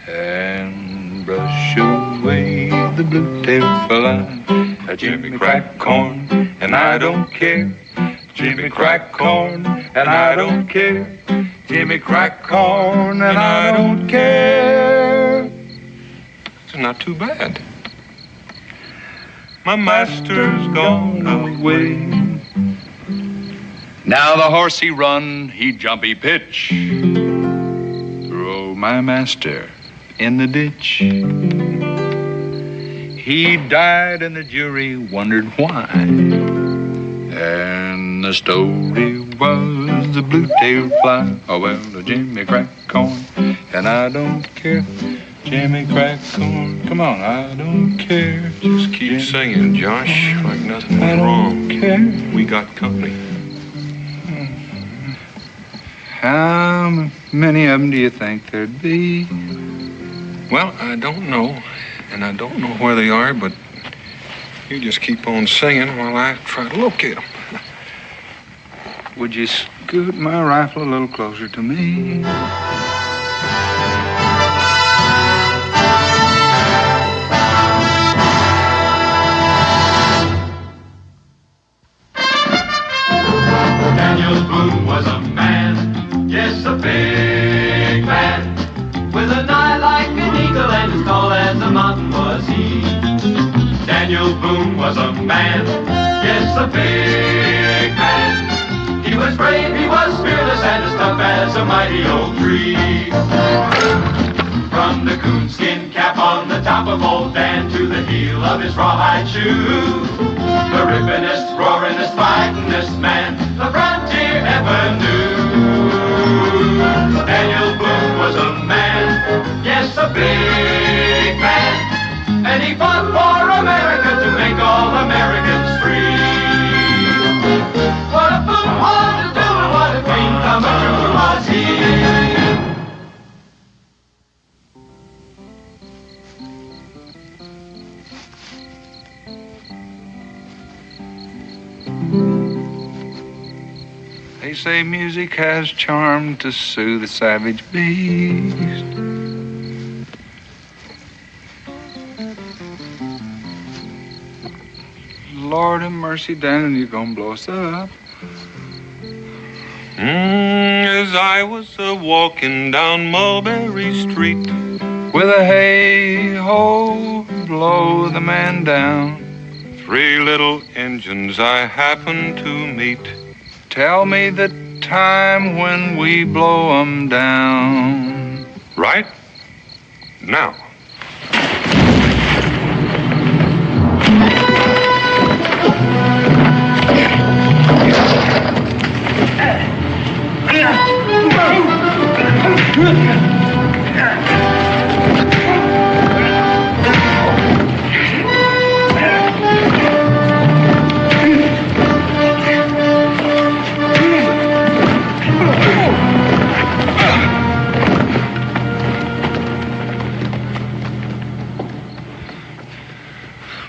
and brush away the blue-tailed fly. Jimmy crack corn, and I don't care. Jimmy crack corn, and I don't care. Jimmy crack corn, and I don't care. It's not too bad. My master's gone away. Now the horse he run, he jump, he pitch. Throw my master in the ditch. He died and the jury wondered why. And the story was the blue-tailed fly. Oh, well, the Jimmy crack corn, and I don't care. Jimmy crack corn, come on, I don't care. Just keep singing, Josh, like nothing was wrong. Care. We got company. How many of them do you think there'd be? Well, I don't know, and I don't know where they are, but you just keep on singing while I try to locate them. Would you scoot my rifle a little closer to me? Daniel Boone was a man, yes, a big man, with an eye like an eagle and as tall as a mountain was he. Daniel Boone was a man, yes, a big man. He was brave, he was fearless, and as tough as a mighty oak tree. From the coonskin cap on the top of old Dan to the heel of his rawhide shoe, the rippinest, roaringest, fightingest man the frontier ever knew. Daniel Boone was a man, yes, a big man, and he fought for America to make all Americans free. What a Boone wanted to do and what a dream come true was he. They say music has charm to soothe the savage beast. Lord have mercy, Dan, you're gonna blow us up. As I was walking down Mulberry Street, With a hey-ho, blow the man down. 3 little engines I happened to meet. Tell me the time when we blow 'em down. Right now.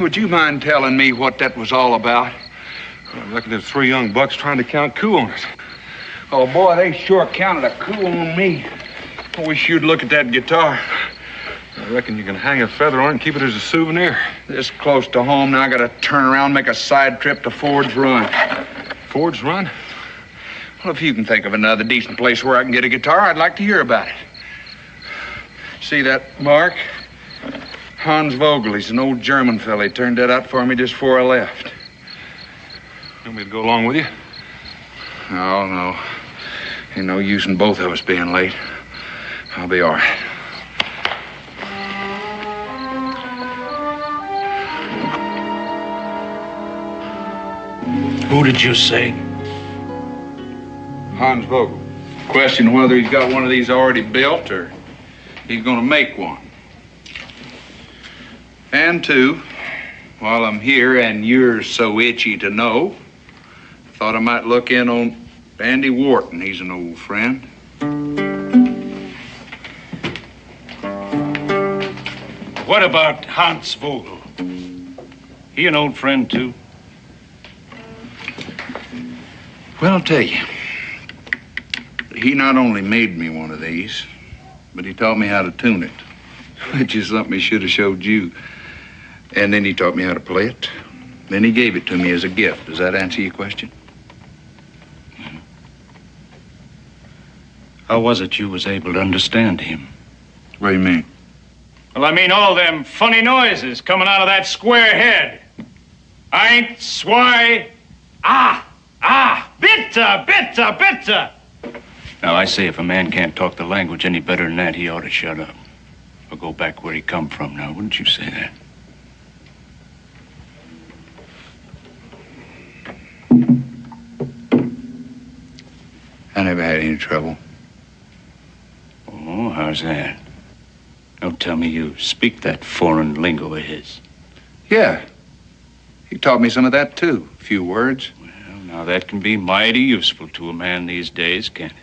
Would you mind telling me what that was all about? I reckon there's 3 young bucks trying to count coup on us. Oh, boy, they sure counted a coup on me. I wish you'd look at that guitar. I reckon you can hang a feather on it and keep it as a souvenir. This close to home, now I gotta turn around and make a side trip to Ford's Run. Ford's Run? Well, if you can think of another decent place where I can get a guitar, I'd like to hear about it. See that mark? Hans Vogel, he's an old German fella. He turned that out for me just before I left. You want me to go along with you? Oh, no. Ain't no use in both of us being late. I'll be all right. Who did you say? Hans Vogel. Question whether he's got one of these already built or he's gonna make one. And 2, while I'm here and you're so itchy to know, I thought I might look in on Andy Wharton. He's an old friend. What about Hans Vogel? He an old friend, too? Well, I'll tell you. He not only made me one of these, but he taught me how to tune it. Which is something he should have showed you. And then he taught me how to play it. Then he gave it to me as a gift. Does that answer your question? How was it you was able to understand him? What do you mean? Well, I mean all them funny noises coming out of that square head. Eint, zwei, bitte, bitte, bitte. Now, I say if a man can't talk the language any better than that, he ought to shut up. Or go back where he come from now, wouldn't you say that? I never had any trouble. Oh, how's that? Don't tell me you speak that foreign lingo of his. Yeah. He taught me some of that, too. A few words. Well, now that can be mighty useful to a man these days, can't it?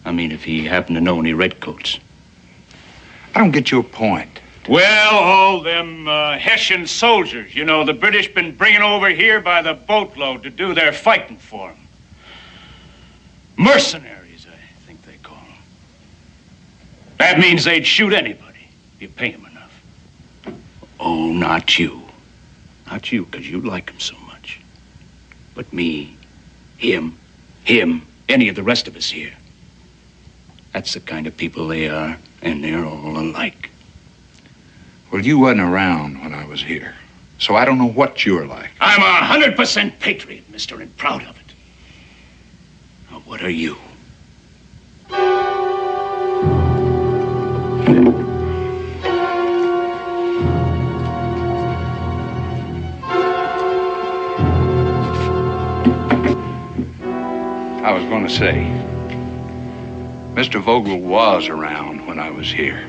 I mean, if he happened to know any redcoats. I don't get your point. Well, all them Hessian soldiers, you know, the British been bringing over here by the boatload to do their fighting for them. Mercenaries, I think they call them. That means they'd shoot anybody if you pay them enough. Oh, not you. Not you, because you like him so much. But me, him, any of the rest of us here. That's the kind of people they are, and they're all alike. Well, you wasn't around when I was here, so I don't know what you're like. I'm 100% patriot, mister, and proud of it. Now, what are you? I was going to say, Mr. Vogel was around when I was here.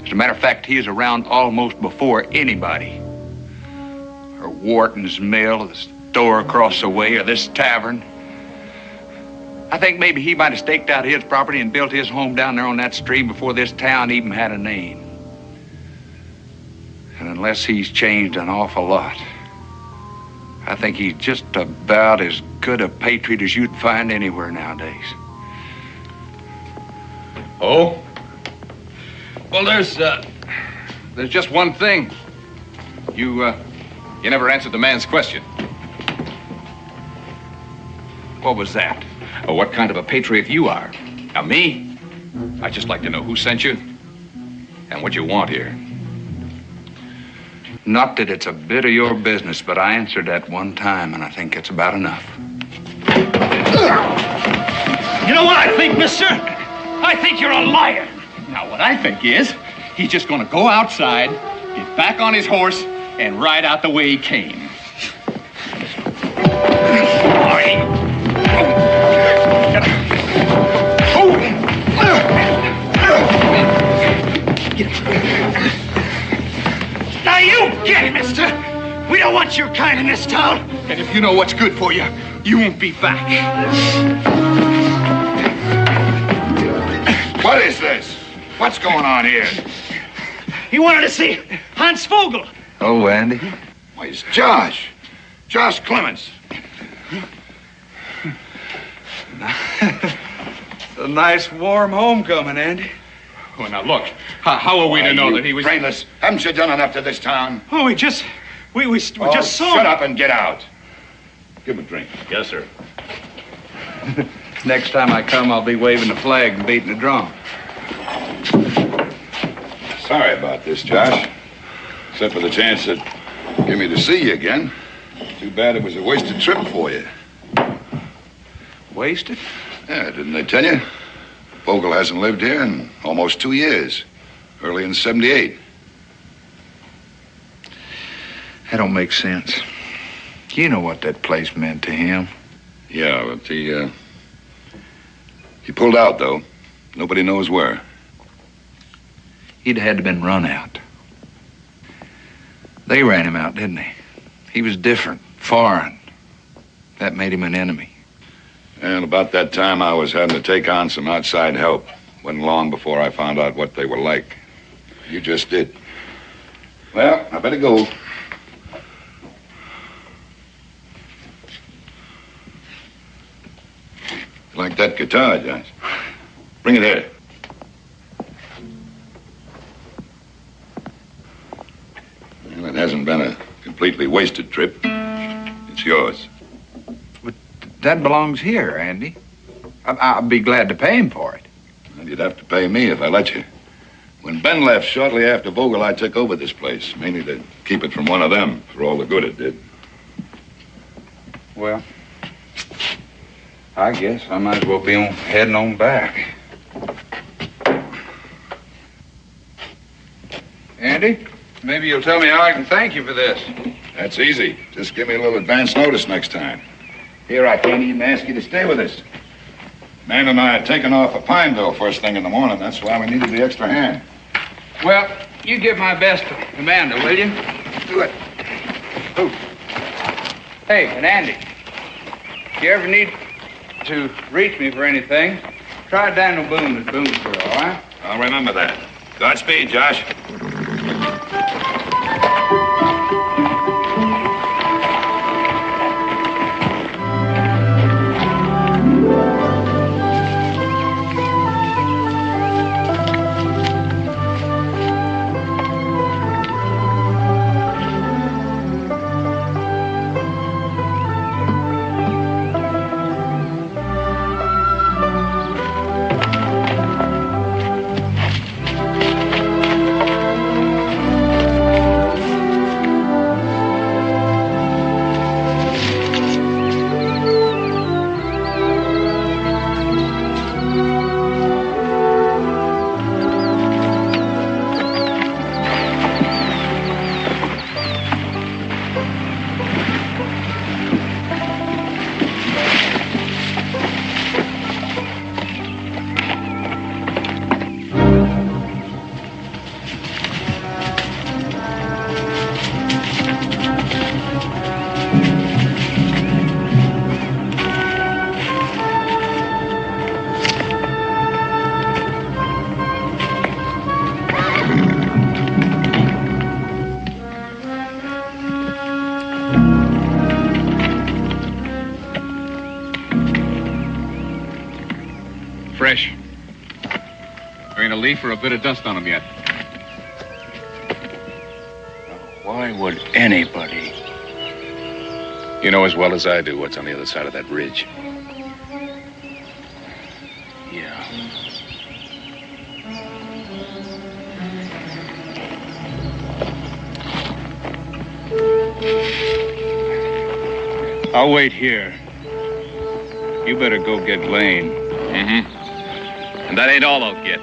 As a matter of fact, he is around almost before anybody. Or Wharton's Mill, or the store across the way, or this tavern. I think maybe he might have staked out his property and built his home down there on that stream before this town even had a name. And unless he's changed an awful lot, I think he's just about as good a patriot as you'd find anywhere nowadays. Oh? Well, there's just one thing. You never answered the man's question. What was that? Oh, what kind of a patriot you are. Now, me? I'd just like to know who sent you and what you want here. Not that it's a bit of your business, but I answered that one time, and I think it's about enough. You know what I think, mister? I think you're a liar. Now, what I think is, he's just gonna go outside, get back on his horse, and ride out the way he came. Now you get it, mister. We don't want your kind in this town. And if you know what's good for you, you won't be back. What is this? What's going on here? He wanted to see Hans Vogel. Oh, Andy. Why, it's Josh. Josh Clements. It's a nice, warm homecoming, Andy. Well, now, look. How are we to know that he was... Brainless. Haven't you done enough to this town? Oh, we just saw Shut him. up and get out. Give him a drink. Yes, sir. Next time I come, I'll be waving the flag and beating the drum. Sorry about this, Josh. Except for the chance that give me to see you again. Too bad it was a wasted trip for you. Wasted? Yeah, didn't they tell you? Vogel hasn't lived here in almost 2 years. Early in '78. That don't make sense. You know what that place meant to him. Yeah, but he pulled out, though. Nobody knows where. He'd had to been run out. They ran him out, didn't they? He was different, foreign. That made him an enemy. And about that time, I was having to take on some outside help. Wasn't long before I found out what they were like. You just did. Well, I better go. Like that guitar, Josh. Bring it here. hasn't been a completely wasted trip. It's yours. But that belongs here, Andy. I'll be glad to pay him for it. Well, you'd have to pay me if I let you. When Ben left shortly after Vogel, I took over this place, mainly to keep it from one of them, for all the good it did. Well, I guess I might as well be heading on back. Andy, maybe you'll tell me how I can thank you for this. That's easy. Just give me a little advance notice next time. Here, I can't even ask you to stay with us. Man and I are taking off for Pineville first thing in the morning. That's why we needed the extra hand. Well, you give my best to Amanda, will you? Do it. Who? Hey, and Andy, if you ever need to reach me for anything, try Daniel Boone at Boonesboro, all right? I'll remember that. Godspeed, Josh. Fresh. There ain't a leaf or a bit of dust on them yet. Why would anybody? You know as well as I do what's on the other side of that ridge. Yeah. I'll wait here. You better go get Lane. Mm-hmm. And that ain't all I'll get.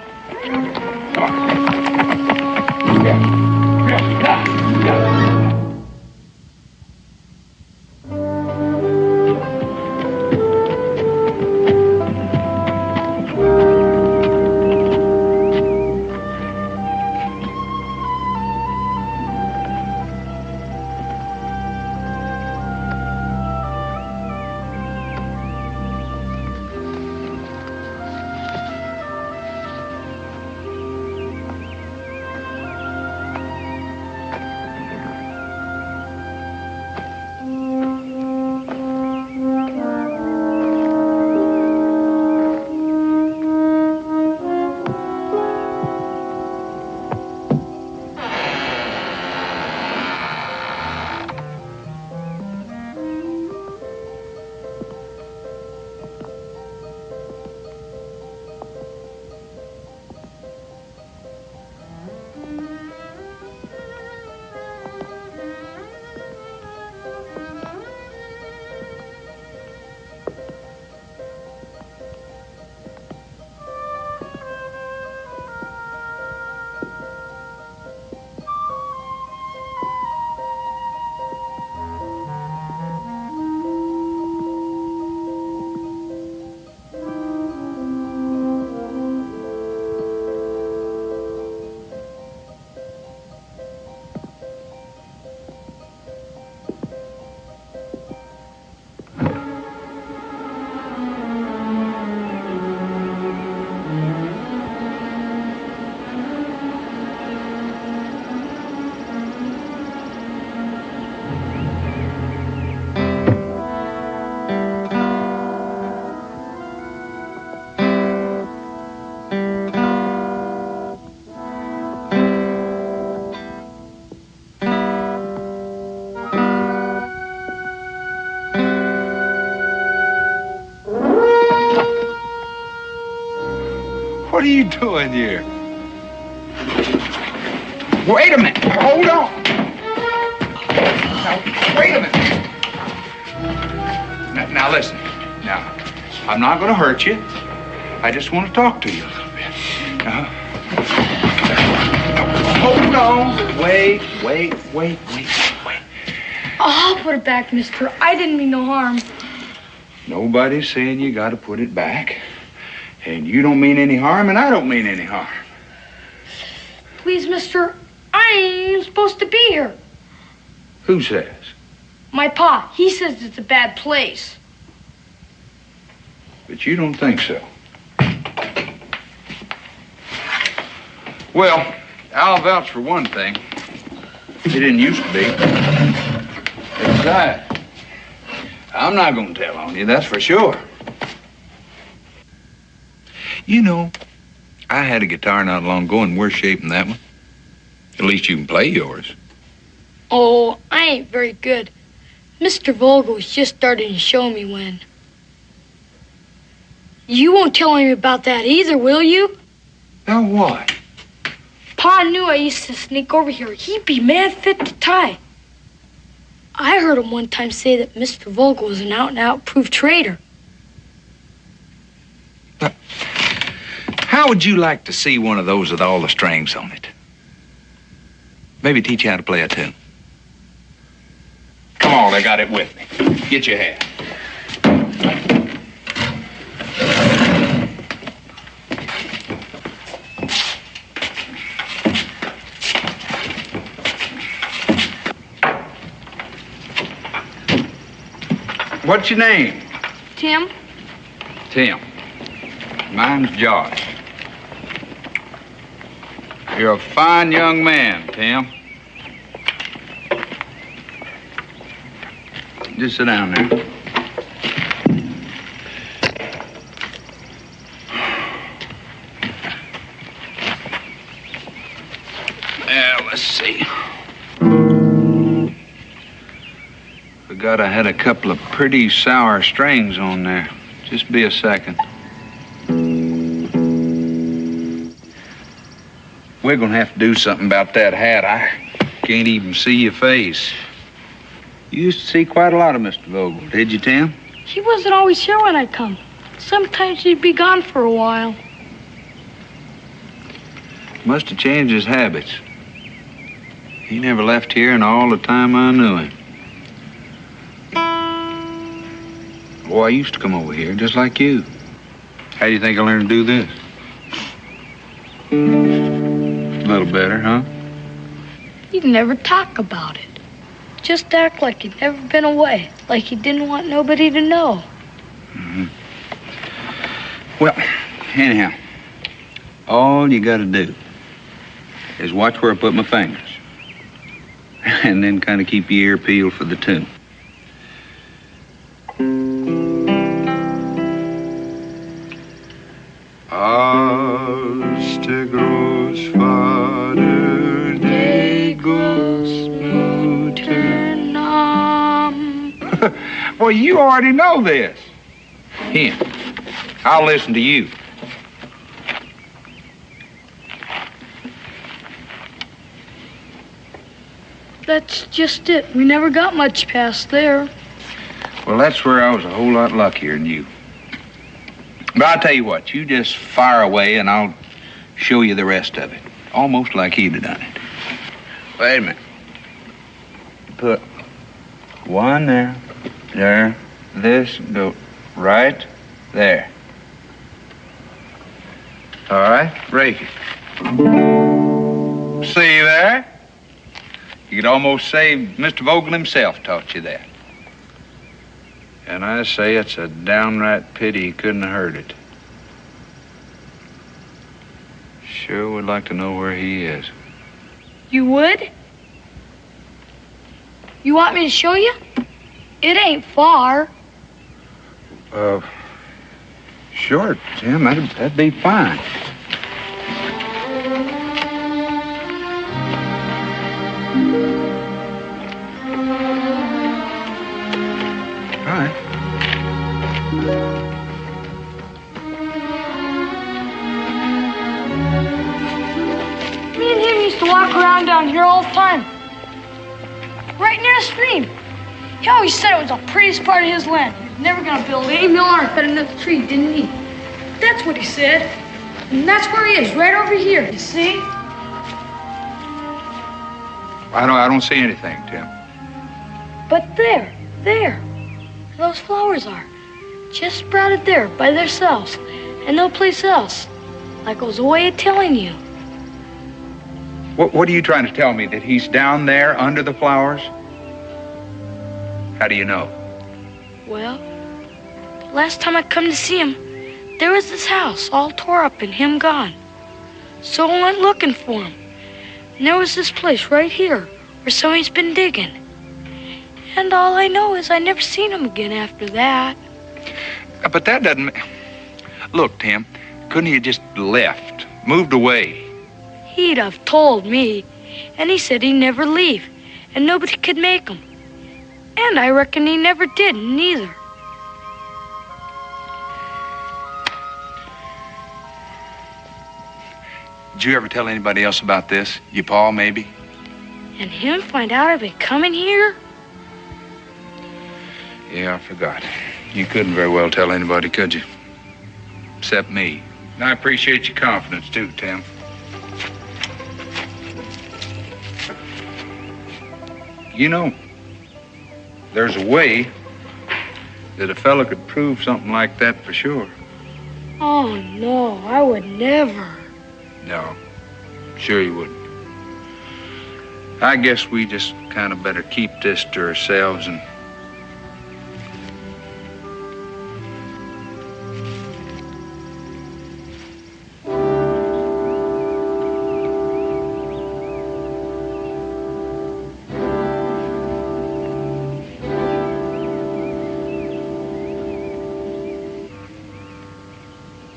What are you doing here? Wait a minute. Hold on. Now, wait a minute. Now listen. Now, I'm not going to hurt you. I just want to talk to you a little bit. Hold on. Wait. I'll put it back, mister. I didn't mean no harm. Nobody's saying you got to put it back. And you don't mean any harm, and I don't mean any harm. Please, mister, I ain't even supposed to be here. Who says? My pa, he says it's a bad place. But you don't think so. Well, I'll vouch for one thing. It didn't used to be. Besides, I'm not going to tell on you, that's for sure. You know, I had a guitar not long ago in worse shape than that one. At least you can play yours. Oh, I ain't very good. Mr. Vogel was just starting to show me when. You won't tell him about that either, will you? Now what? Pa knew I used to sneak over here. He'd be mad fit to tie. I heard him one time say that Mr. Vogel was an out-and-out proof traitor. How would you like to see one of those with all the strings on it? Maybe teach you how to play a tune. Come on, I got it with me. Get your hat. What's your name? Tim? Tim. Mine's Josh. You're a fine young man, Tim. Just sit down there. Well, let's see. Forgot I had a couple of pretty sour strings on there. Just be a second. We're gonna have to do something about that hat. I can't even see your face. You used to see quite a lot of Mr. Vogel, did you, Tim? He wasn't always here when I'd come. Sometimes he'd be gone for a while. Must have changed his habits. He never left here in all the time I knew him. Boy, I used to come over here just like you. How do you think I learned to do this? A little better, huh? He'd never talk about it. Just act like he'd never been away, like he didn't want nobody to know. Mm-hmm. Well, anyhow, all you gotta do is watch where I put my fingers. And then kind of keep your ear peeled for the tune. Astegros Vater Degus Muternam. Well, you already know this. Here, I'll listen to you. That's just it. We never got much past there. Well, that's where I was a whole lot luckier than you. But I'll tell you what, you just fire away and I'll show you the rest of it. Almost like he'd have done it. Wait a minute. Put one there, this, go right there. All right, break it. See there? You could almost say Mr. Vogel himself taught you that. And I say it's a downright pity he couldn't have heard it. Sure would like to know where he is. You would? You want me to show you? It ain't far. Sure, Tim, that'd be fine. All right. used to walk around down here all the time. Right near the stream. He always said it was the prettiest part of his land. He was never gonna build any mill or cut another tree, didn't he? That's what he said. And that's where he is, right over here, you see? I don't see anything, Tim. But there, those flowers are. Just sprouted there by themselves, and no place else. Like it was a way of telling you. What are you trying to tell me? That he's down there under the flowers? How do you know? Well, last time I come to see him, there was this house all tore up and him gone. So I went looking for him. And there was this place right here where somebody's been digging. And all I know is I never seen him again after that. But that doesn't... Look, Tim, couldn't he have just left, moved away? He'd have told me. And he said he'd never leave. And nobody could make him. And I reckon he never did, neither. Did you ever tell anybody else about this? Your pa, maybe? And him find out I've been coming here? Yeah, I forgot. You couldn't very well tell anybody, could you? Except me. And I appreciate your confidence, too, Tim. You know, there's a way that a fella could prove something like that for sure. Oh, no, I would never. No, sure you wouldn't. I guess we just kind of better keep this to ourselves and...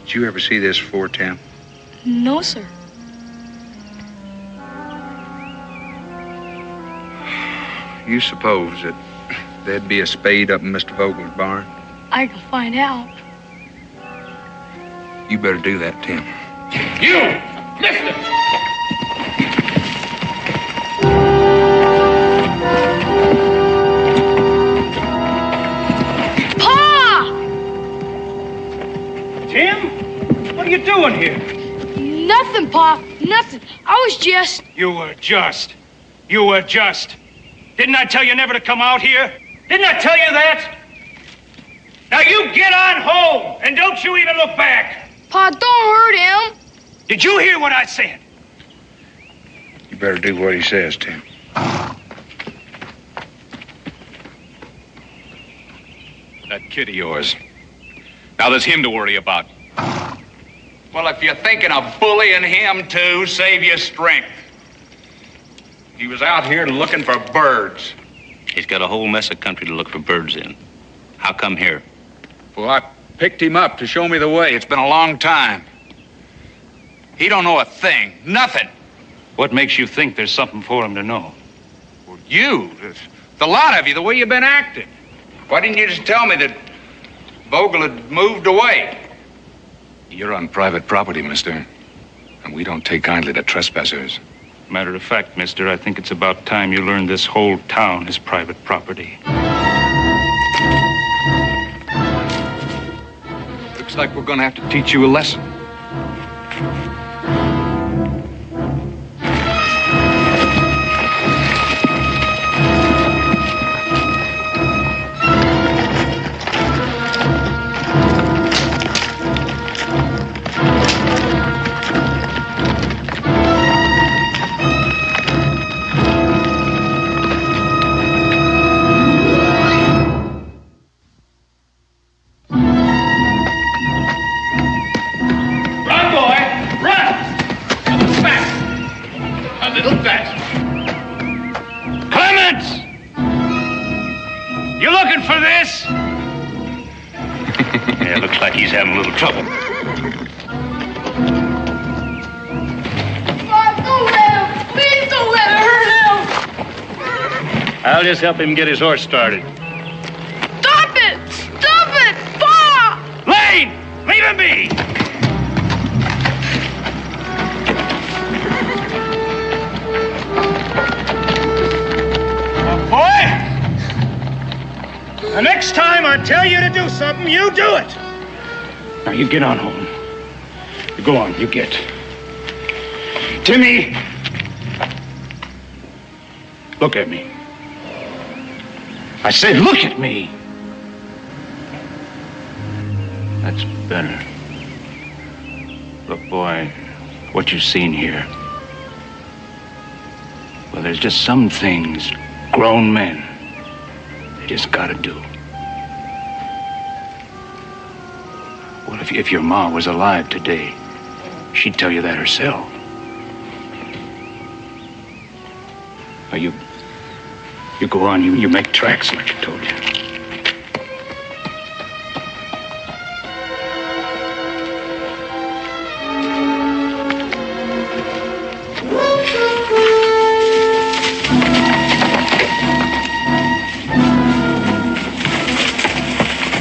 Did you ever see this before, Tim? No, sir. You suppose that there'd be a spade up in Mr. Vogel's barn? I can find out. You better do that, Tim. You! Mister! Pa! Tim? What are you doing here? Nothing, Pa. Nothing. I was just... You were just. Didn't I tell you never to come out here? Didn't I tell you that? Now you get on home, and don't you even look back. Pa, don't hurt him. Did you hear what I said? You better do what he says, Tim. That kid of yours. Now there's him to worry about. Well, if you're thinking of bullying him, too, save your strength. He was out here looking for birds. He's got a whole mess of country to look for birds in. How come here? Well, I picked him up to show me the way. It's been a long time. He don't know a thing. Nothing. What makes you think there's something for him to know? Well, you, the lot of you, the way you've been acting. Why didn't you just tell me that Vogel had moved away? You're on private property, mister. And we don't take kindly to trespassers. Matter of fact, mister, I think it's about time you learned this whole town is private property. Looks like we're gonna have to teach you a lesson. He's having a little trouble. Don't let him! Please don't let it hurt him! I'll just help him get his horse started. Stop it! Stop it! Pa! Lane! Leave him be! next time I tell you to do something, you do it. Now, you get on home. You go on, you get. Timmy! Look at me. I said, look at me. That's better. Look, boy, what you've seen here. Well, there's just some things grown men, they just gotta do. Well, if your ma was alive today, she'd tell you that herself. Now, you go on, you make tracks like I told you.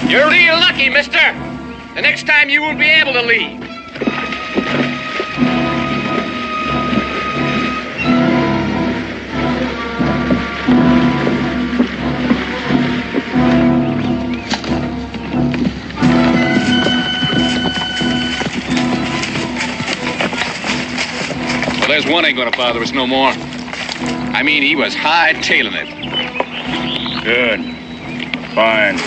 You're real lucky, mister. The next time you won't be able to leave. Well, there's one ain't gonna bother us no more. I mean, he was high-tailing it. Good. Fine.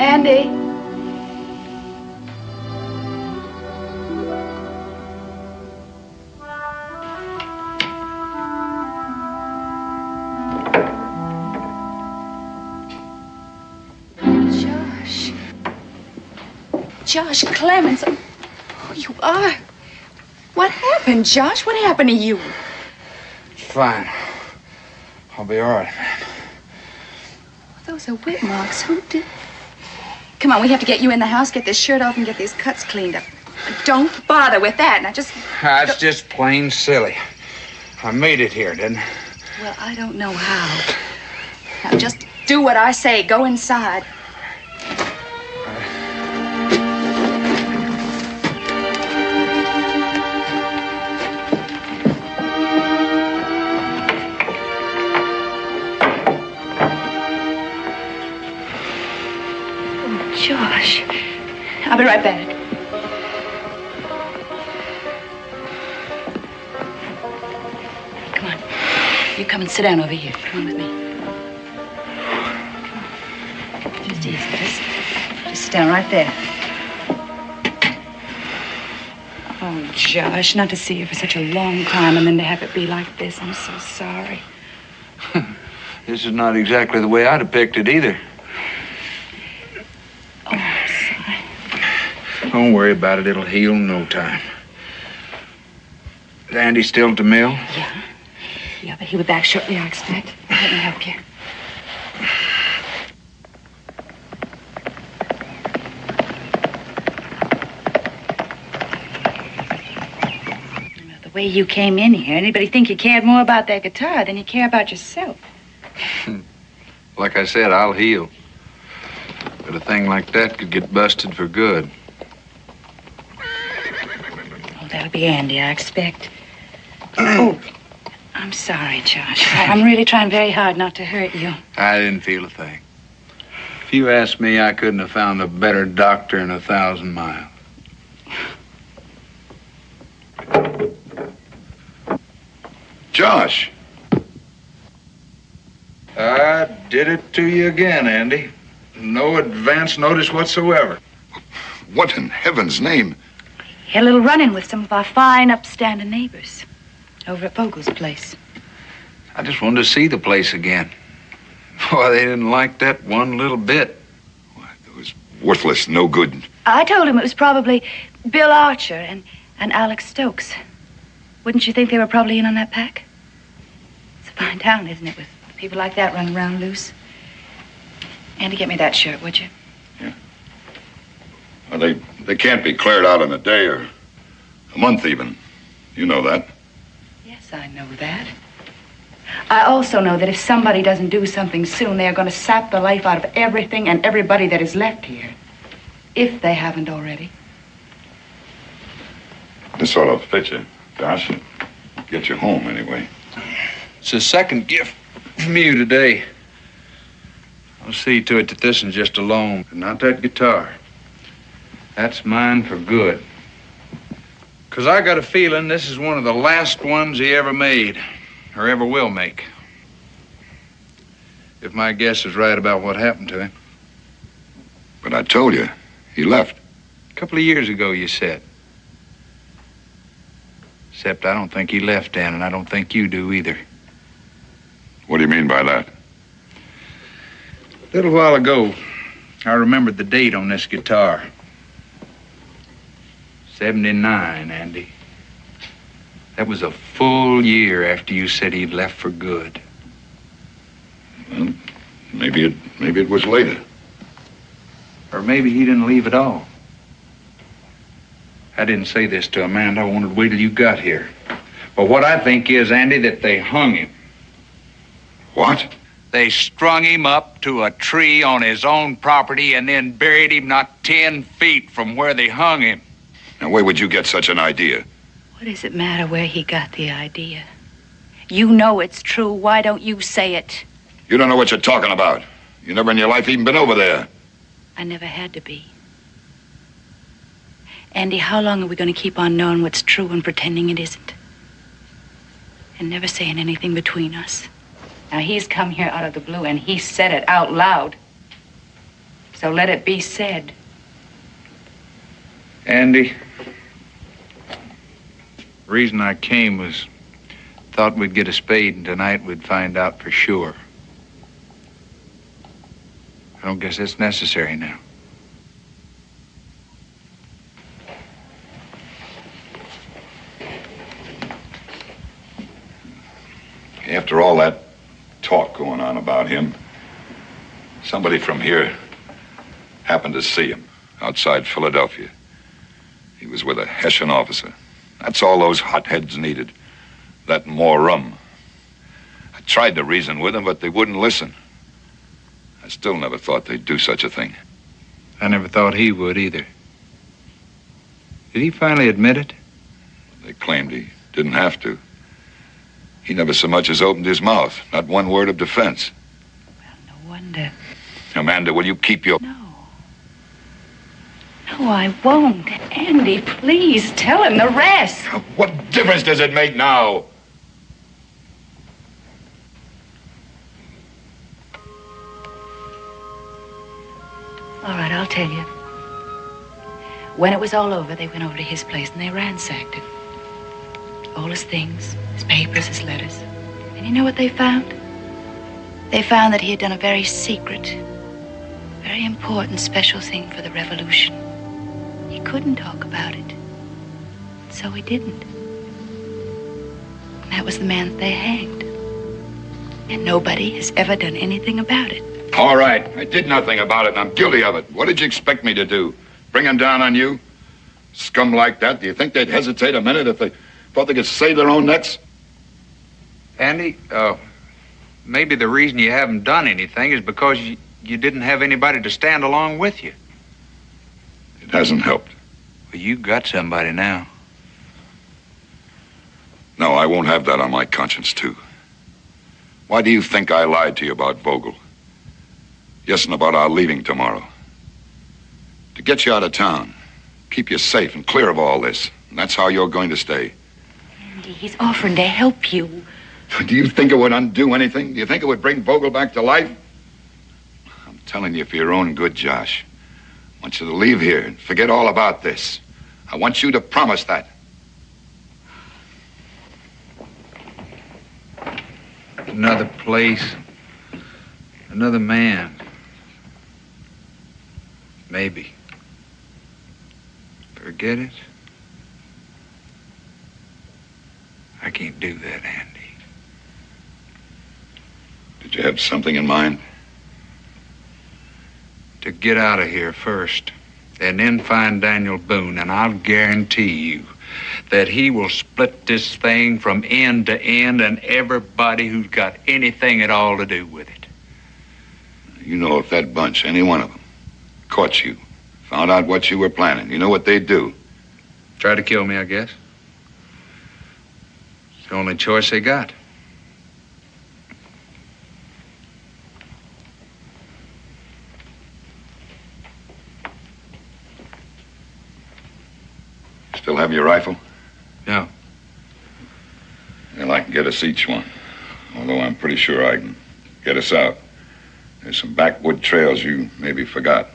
Andy. Josh Clements. Oh, you are? What happened, Josh? What happened to you? Fine. I'll be all right, man. Those are whip marks. Who did? Come on, we have to get you in the house, get this shirt off, and get these cuts cleaned up. Don't bother with that. Now just... That's just plain silly. I made it here, didn't I? Well, I don't know how. Now just do what I say. Go inside. Josh, I'll be right back. Come on. You come and sit down over here. Come on with me. Come on. Just ease this. Just sit down right there. Oh, Josh, not to see you for such a long time and then to have it be like this. I'm so sorry. This is not exactly the way I depicted either. Don't worry about it. It'll heal in no time. Is Andy still at the mill? Yeah. Yeah, but he'll be back shortly, I expect. Let me help you. The way you came in here, anybody think you cared more about that guitar than you care about yourself? Like I said, I'll heal. But a thing like that could get busted for good. Oh, that'll be Andy, I expect. Oh, I'm sorry, Josh. I'm really trying very hard not to hurt you. I didn't feel a thing. If you ask me, I couldn't have found a better doctor in 1,000 miles. Josh. I did it to you again, Andy. No advance notice whatsoever. What in heaven's name? Had a little run-in with some of our fine, upstanding neighbors over at Vogel's place. I just wanted to see the place again. Boy, they didn't like that one little bit. It was worthless, no good. I told him it was probably Bill Archer and Alex Stokes. Wouldn't you think they were probably in on that pack? It's a fine town, isn't it, with people like that running around loose? Andy, get me that shirt, would you? Yeah. Well, they can't be cleared out in a day or a month even. You know that. Yes, I know that. I also know that if somebody doesn't do something soon, they are going to sap the life out of everything and everybody that is left here. If they haven't already. This ought to fit you, Josh. Get you home, anyway. It's a second gift from you today. I'll see to it that this one's just a loan, but not that guitar. That's mine for good. 'Cause I got a feeling this is one of the last ones he ever made, or ever will make. If my guess is right about what happened to him. But I told you, he left. A couple of years ago, you said. Except I don't think he left, Dan, and I don't think you do either. What do you mean by that? A little while ago, I remembered the date on this guitar. 79, Andy. That was a full year after you said he'd left for good. Well, maybe it was later. Or maybe he didn't leave at all. I didn't say this to Amanda. I wanted to wait till you got here. But what I think is, Andy, that they hung him. What? They strung him up to a tree on his own property and then buried him not 10 feet from where they hung him. Now, where would you get such an idea? What does it matter where he got the idea? You know it's true. Why don't you say it? You don't know what you're talking about. You never in your life even been over there. I never had to be. Andy, how long are we going to keep on knowing what's true and pretending it isn't? And never saying anything between us. Now, he's come here out of the blue, and he said it out loud. So let it be said. Andy, the reason I came was thought we'd get a spade, and tonight we'd find out for sure. I don't guess it's necessary now. After all that talk going on about him, somebody from here happened to see him outside Philadelphia. He was with a Hessian officer. That's all those hotheads needed. That and more rum. I tried to reason with them, but they wouldn't listen. I still never thought they'd do such a thing. I never thought he would either. Did he finally admit it? They claimed he didn't have to. He never so much as opened his mouth. Not one word of defense. Well, no wonder. Amanda, will you keep your... No, I won't. Andy, please tell him the rest. What difference does it make now? All right, I'll tell you. When it was all over, they went over to his place and they ransacked it. All his things, his papers, his letters. And you know what they found? They found that he had done a very secret, very important, special thing for the revolution. He couldn't talk about it. So he didn't. And that was the man that they hanged. And nobody has ever done anything about it. All right, I did nothing about it, and I'm guilty of it. What did you expect me to do? Bring him down on you? Scum like that, do you think they'd hesitate a minute if they thought they could save their own necks? Andy, maybe the reason you haven't done anything is because you didn't have anybody to stand along with you. It hasn't helped. Well, you got somebody now. No, I won't have that on my conscience, too. Why do you think I lied to you about Vogel? Yes, and about our leaving tomorrow. To get you out of town, keep you safe and clear of all this. And that's how you're going to stay. Andy, he's offering to help you. Do you think it would undo anything? Do you think it would bring Vogel back to life? I'm telling you for your own good, Josh. I want you to leave here and forget all about this. I want you to promise that. Another place, another man. Maybe. Forget it? I can't do that, Andy. Did you have something in mind? To get out of here first, and then find Daniel Boone, and I'll guarantee you that he will split this thing from end to end and everybody who's got anything at all to do with it. You know, if that bunch, any one of them, caught you, found out what you were planning, you know what they'd do? Try to kill me, I guess. It's the only choice they got. Still have your rifle? No. Well, I can get us each one. Although I'm pretty sure I can get us out. There's some backwood trails you maybe forgot.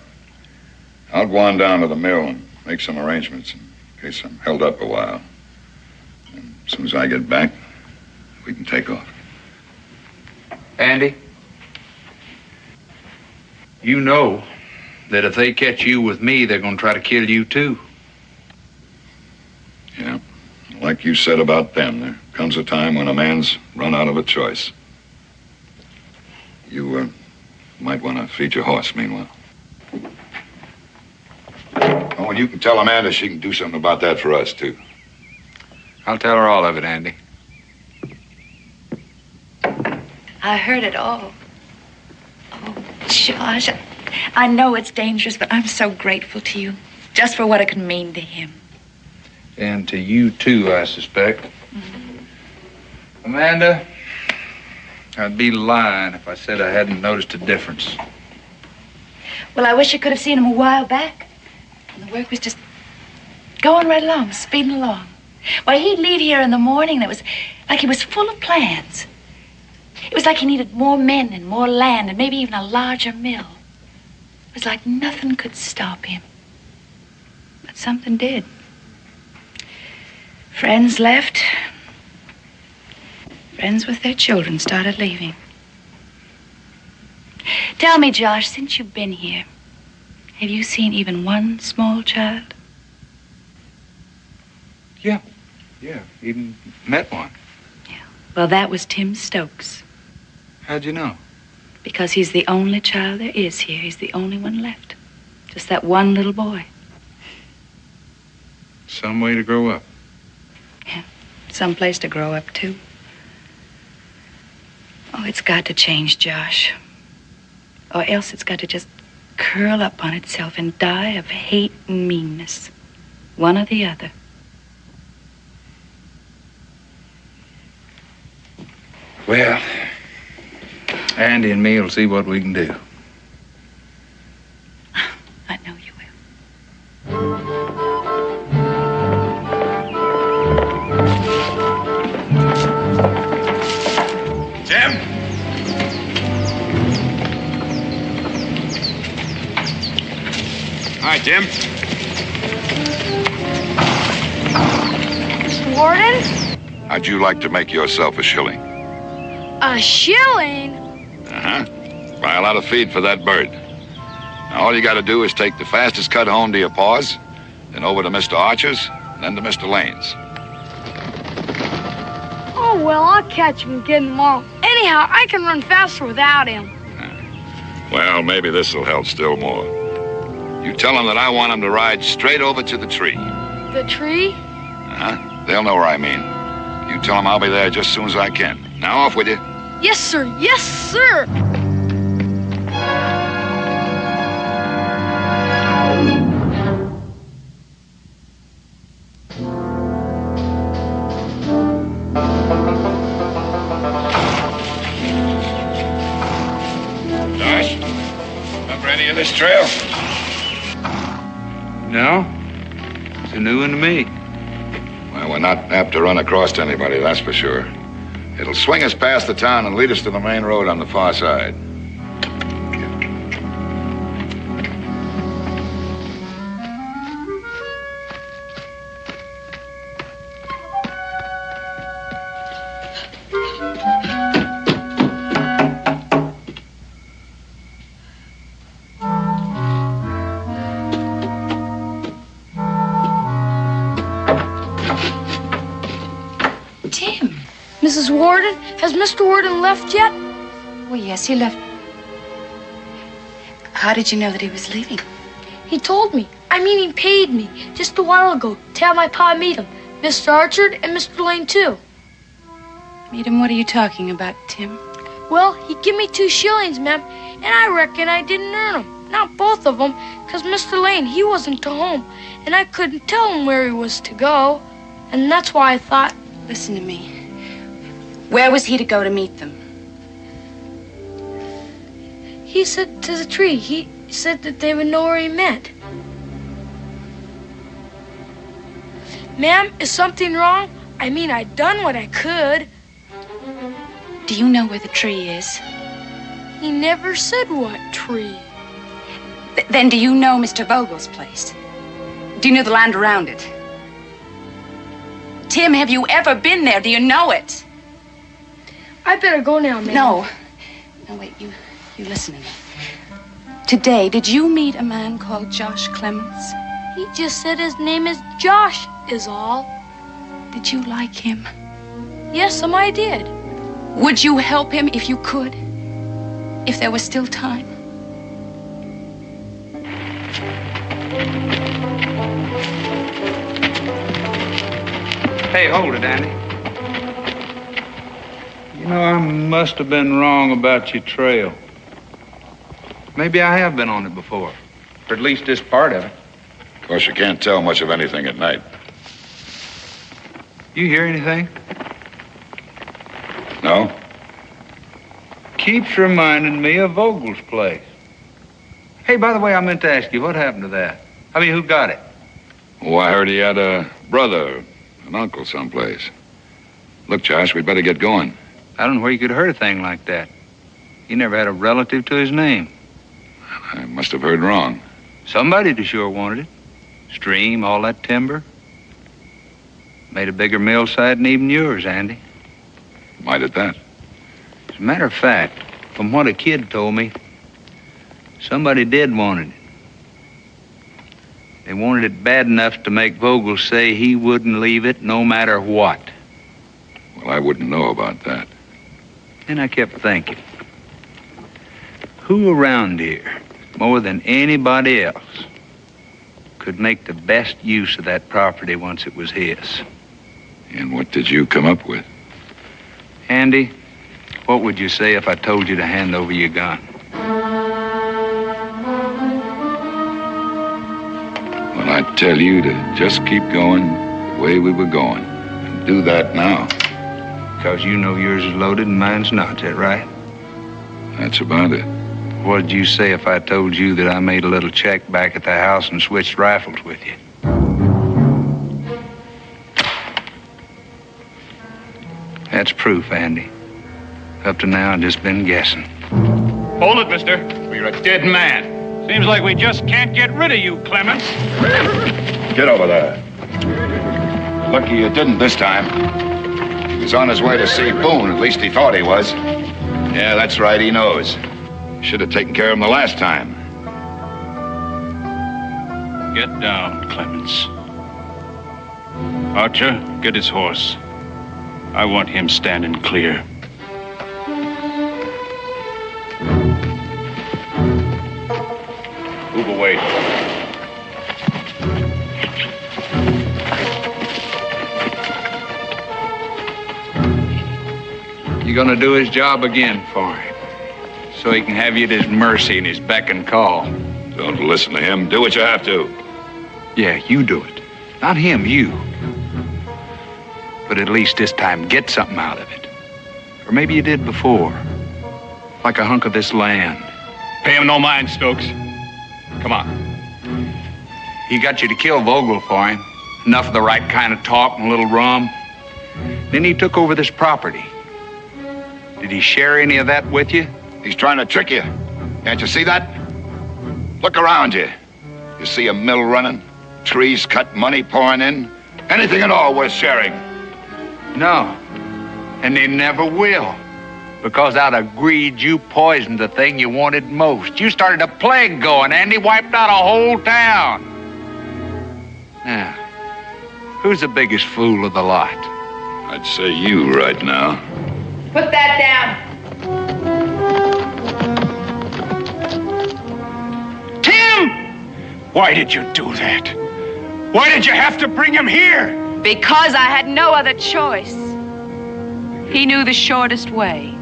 I'll go on down to the mill and make some arrangements in case I'm held up a while. And as soon as I get back, we can take off. Andy, you know that if they catch you with me, they're going to try to kill you, too. Yeah. Like you said about them, there comes a time when a man's run out of a choice. You might want to feed your horse meanwhile. Oh, and you can tell Amanda she can do something about that for us, too. I'll tell her all of it, Andy. I heard it all. Oh, Josh, I know it's dangerous, but I'm so grateful to you. Just for what it can mean to him. And to you, too, I suspect. Mm-hmm. Amanda, I'd be lying if I said I hadn't noticed a difference. Well, I wish I could have seen him a while back. And the work was just going right along, speeding along. Why, he'd leave here in the morning, and it was like he was full of plans. It was like he needed more men and more land and maybe even a larger mill. It was like nothing could stop him. But something did. Friends left. Friends with their children started leaving. Tell me, Josh, since you've been here, have you seen even one small child? Yeah, even met one. Yeah. Well, that was Tim Stokes. How'd you know? Because he's the only child there is here. He's the only one left. Just that one little boy. Some way to grow up. Yeah, some place to grow up, too. Oh, it's got to change, Josh. Or else it's got to just curl up on itself and die of hate and meanness. One or the other. Well, Andy and me will see what we can do. I know you will. Jim? Hi, Jim. Mr. Warden? How'd you like to make yourself a shilling? A shilling? Uh-huh. Buy a lot of feed for that bird. Now, all you got to do is take the fastest cut home to your paws, then over to Mr. Archer's, then to Mr. Lane's. Oh, well, I'll catch him and get him off. Anyhow, I can run faster without him. Well, maybe this will help still more. You tell him that I want him to ride straight over to the tree. The tree? Uh-huh. They'll know where I mean. You tell him I'll be there just as soon as I can. Now, off with you. Yes, sir. Yes, sir. trail? No. It's a new one to me. Well, we're not apt to run across anybody, that's for sure. It'll swing us past the town and lead us to the main road on the far side. Mrs. Warden? Has Mr. Warden left yet? Well, yes, he left. How did you know that he was leaving? He told me. I mean, he paid me just a while ago to have my pa meet him. Mr. Archard and Mr. Lane, too. Meet him? What are you talking about, Tim? Well, he give me 2 shillings, ma'am, and I reckon I didn't earn them. Not both of them, because Mr. Lane, he wasn't to home, and I couldn't tell him where he was to go. And that's why I thought... Listen to me. Where was he to go to meet them? He said to the tree. He said that they would know where he meant. Ma'am, is something wrong? I mean, I done what I could. Do you know where the tree is? He never said what tree. Then do you know Mr. Vogel's place? Do you know the land around it? Tim, have you ever been there? Do you know it? I better go now, ma'am. No. No, wait, you listen to me. Today, did you meet a man called Josh Clements? He just said his name is Josh, is all. Did you like him? Yes, I did. Would you help him if you could? If there was still time? Hey, hold it, Andy. You know, I must have been wrong about your trail. Maybe I have been on it before, or at least this part of it. Of course, you can't tell much of anything at night. You hear anything? No? Keeps reminding me of Vogel's place. Hey, by the way, I meant to ask you, what happened to that? I mean, who got it? Oh, I heard he had a brother, an uncle someplace. Look, Josh, we'd better get going. I don't know where you could have heard a thing like that. He never had a relative to his name. I must have heard wrong. Somebody to sure wanted it. Stream, all that timber. Made a bigger mill site than even yours, Andy. Might at that. As a matter of fact, from what a kid told me, somebody did want it. They wanted it bad enough to make Vogel say he wouldn't leave it no matter what. Well, I wouldn't know about that. And I kept thinking, who around here, more than anybody else, could make the best use of that property once it was his? And what did you come up with? Andy, what would you say if I told you to hand over your gun? Well, I'd tell you to just keep going the way we were going. And do that now. Because you know yours is loaded and mine's not, is that right? That's about it. What'd you say if I told you that I made a little check back at the house and switched rifles with you? That's proof, Andy. Up to now, I've just been guessing. Hold it, mister. Or you're a dead man. Seems like we just can't get rid of you, Clements. Get over there. Lucky you didn't this time. He was on his way to see Boone. At least he thought he was. Yeah, that's right. He knows. Should have taken care of him the last time. Get down, Clements. Archer, get his horse. I want him standing clear. Move away. You're gonna do his job again for him, so he can have you at his mercy and his beck and call. Don't listen to him. Do what you have to. Yeah, you do it. Not him, you. But at least this time, get something out of it. Or maybe you did before. Like a hunk of this land. Pay him no mind, Stokes. Come on. He got you to kill Vogel for him. Enough of the right kind of talk and a little rum. Then he took over this property. Did he share any of that with you? He's trying to trick you. Can't you see that? Look around you. You see a mill running? Trees cut, money pouring in? Anything at all worth sharing? No. And they never will. Because out of greed, you poisoned the thing you wanted most. You started a plague going, Andy. Wiped out a whole town. Now, who's the biggest fool of the lot? I'd say you right now. Put that down. Tim! Why did you do that? Why did you have to bring him here? Because I had no other choice. He knew the shortest way.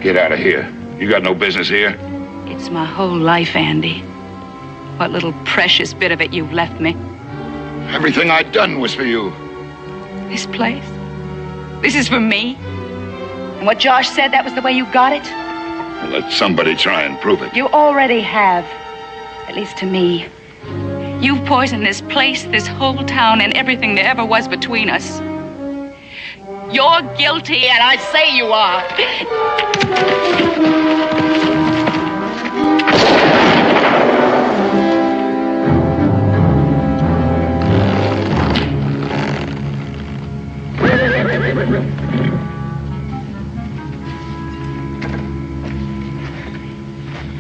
Get out of here. You got no business here. It's my whole life, Andy. What little precious bit of it you've left me. Everything I'd done was for you. This place? This is for me? And what Josh said, that was the way you got it? Let somebody try and prove it. You already have. At least to me. You've poisoned this place, this whole town, and everything there ever was between us. You're guilty, and I say you are.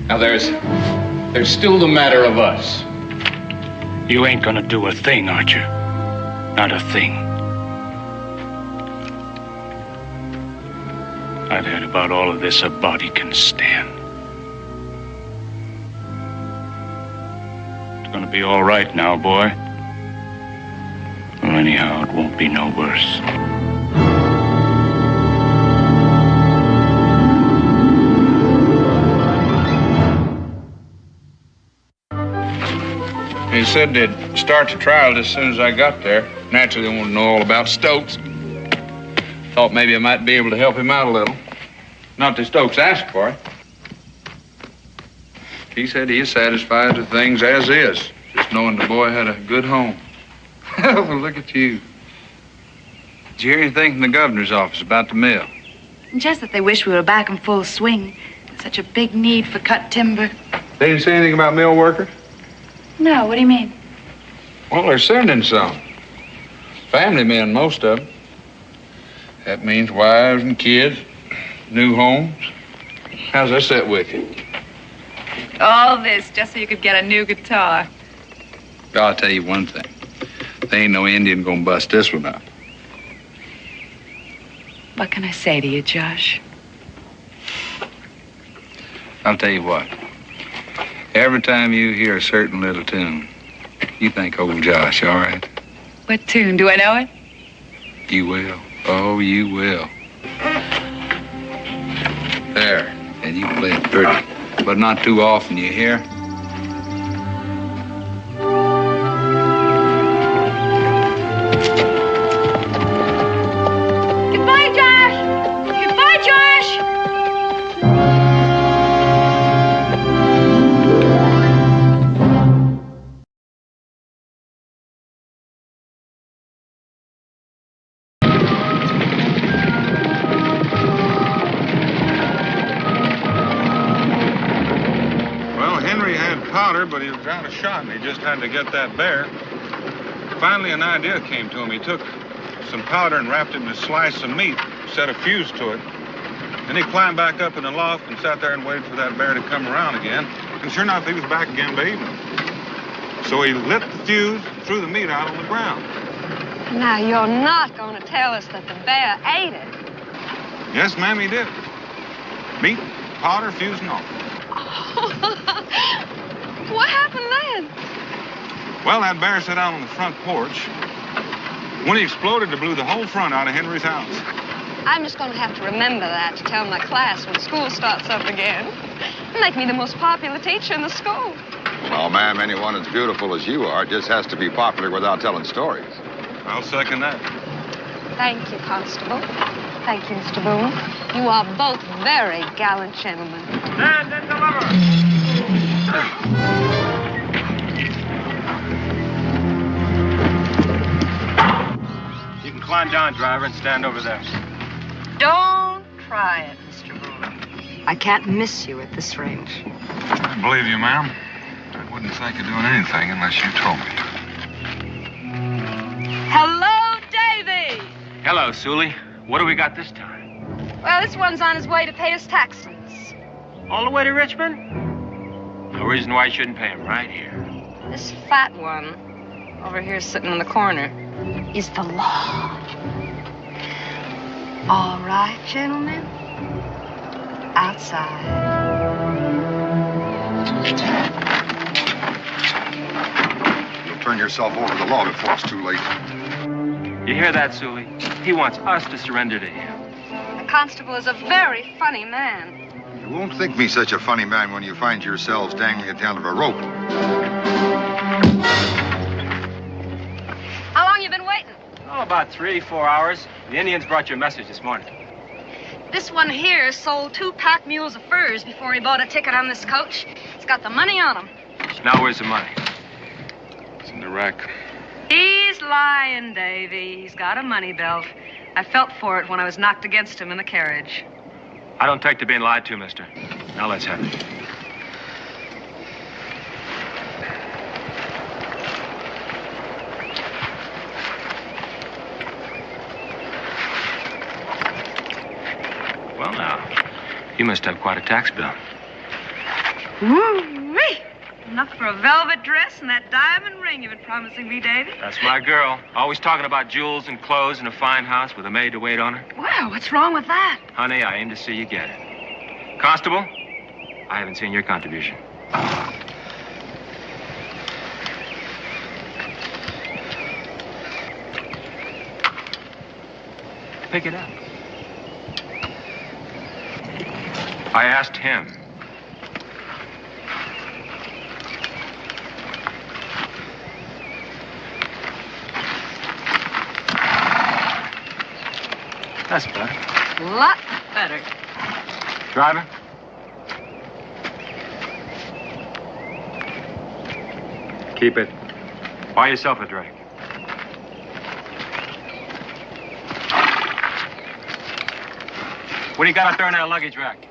Now there's still the matter of us. You ain't gonna do a thing, aren't you? Not a thing. I've heard about all of this a body can stand. It's gonna be all right now, boy. Well, anyhow, it won't be no worse. He said they'd start the trial as soon as I got there. Naturally, they wanted to know all about Stokes. Thought maybe I might be able to help him out a little. Not that Stokes asked for it. He said he is satisfied with things as is, just knowing the boy had a good home. Well, look at you. Did you hear anything from the governor's office about the mill? Just that they wish we were back in full swing. Such a big need for cut timber. They didn't say anything about mill workers? No, what do you mean? Well, they're sending some. Family men, most of them. That means wives and kids, new homes. How's that set with you? All this just so you could get a new guitar. I'll tell you one thing. There ain't no Indian gonna bust this one up. What can I say to you, Josh? I'll tell you what. Every time you hear a certain little tune, you think old Josh, all right? What tune? Do I know it? You will. Oh, you will. There. And you play it pretty. But not too often, you hear? Goodbye, Josh! Goodbye, Josh! But he was out of shot, and he just had to get that bear. Finally, an idea came to him. He took some powder and wrapped it in a slice of meat, set a fuse to it. Then he climbed back up in the loft and sat there and waited for that bear to come around again. And sure enough, he was back again by evening. So he lit the fuse, threw the meat out on the ground. Now, you're not going to tell us that the bear ate it. Yes, ma'am, he did. Meat, powder, fuse, and all. What happened then? Well, that bear sat out on the front porch. When he exploded, it blew the whole front out of Henry's house. I'm just going to have to remember that to tell my class when school starts up again. Make me the most popular teacher in the school. Well, ma'am, anyone as beautiful as you are just has to be popular without telling stories. I'll second that. Thank you, Constable. Thank you, Mr. Boone. You are both very gallant gentlemen. Stand and deliver. climb down, driver, and stand over there. Don't try it, Mr. Boone. I can't miss you at this range. I believe you, ma'am. I wouldn't think of doing anything unless you told me. Hello, Davy. Hello, Sully. What do we got this time? Well, this one's on his way to pay his taxes. All the way to Richmond? No reason why you shouldn't pay him right here. This fat one over here sitting in the corner is the law. All right, gentlemen. Outside. You'll turn yourself over to the law before it's too late. You hear that, Sully? He wants us to surrender to him. The constable is a very funny man. You won't think me such a funny man when you find yourselves dangling at the end of a rope. How long you been waiting? Oh, about 3-4 hours. The Indians brought you a message this morning. This one here sold 2 pack mules of furs before he bought a ticket on this coach. He's got the money on him. Now where's the money? It's in the rack. He's lying, Davy. He's got a money belt. I felt for it when I was knocked against him in the carriage. I don't take to being lied to, mister. Now let's have it. Well, now, you must have quite a tax bill. Woo-wee! Enough for a velvet dress and that diamond ring you've been promising me, Davy. That's my girl. Always talking about jewels and clothes and a fine house with a maid to wait on her. Wow, what's wrong with that? Honey, I aim to see you get it. Constable, I haven't seen your contribution. Pick it up. I asked him. That's better. Lot better. Driver? Keep it. Buy yourself a drink. What do you got out there in that luggage rack?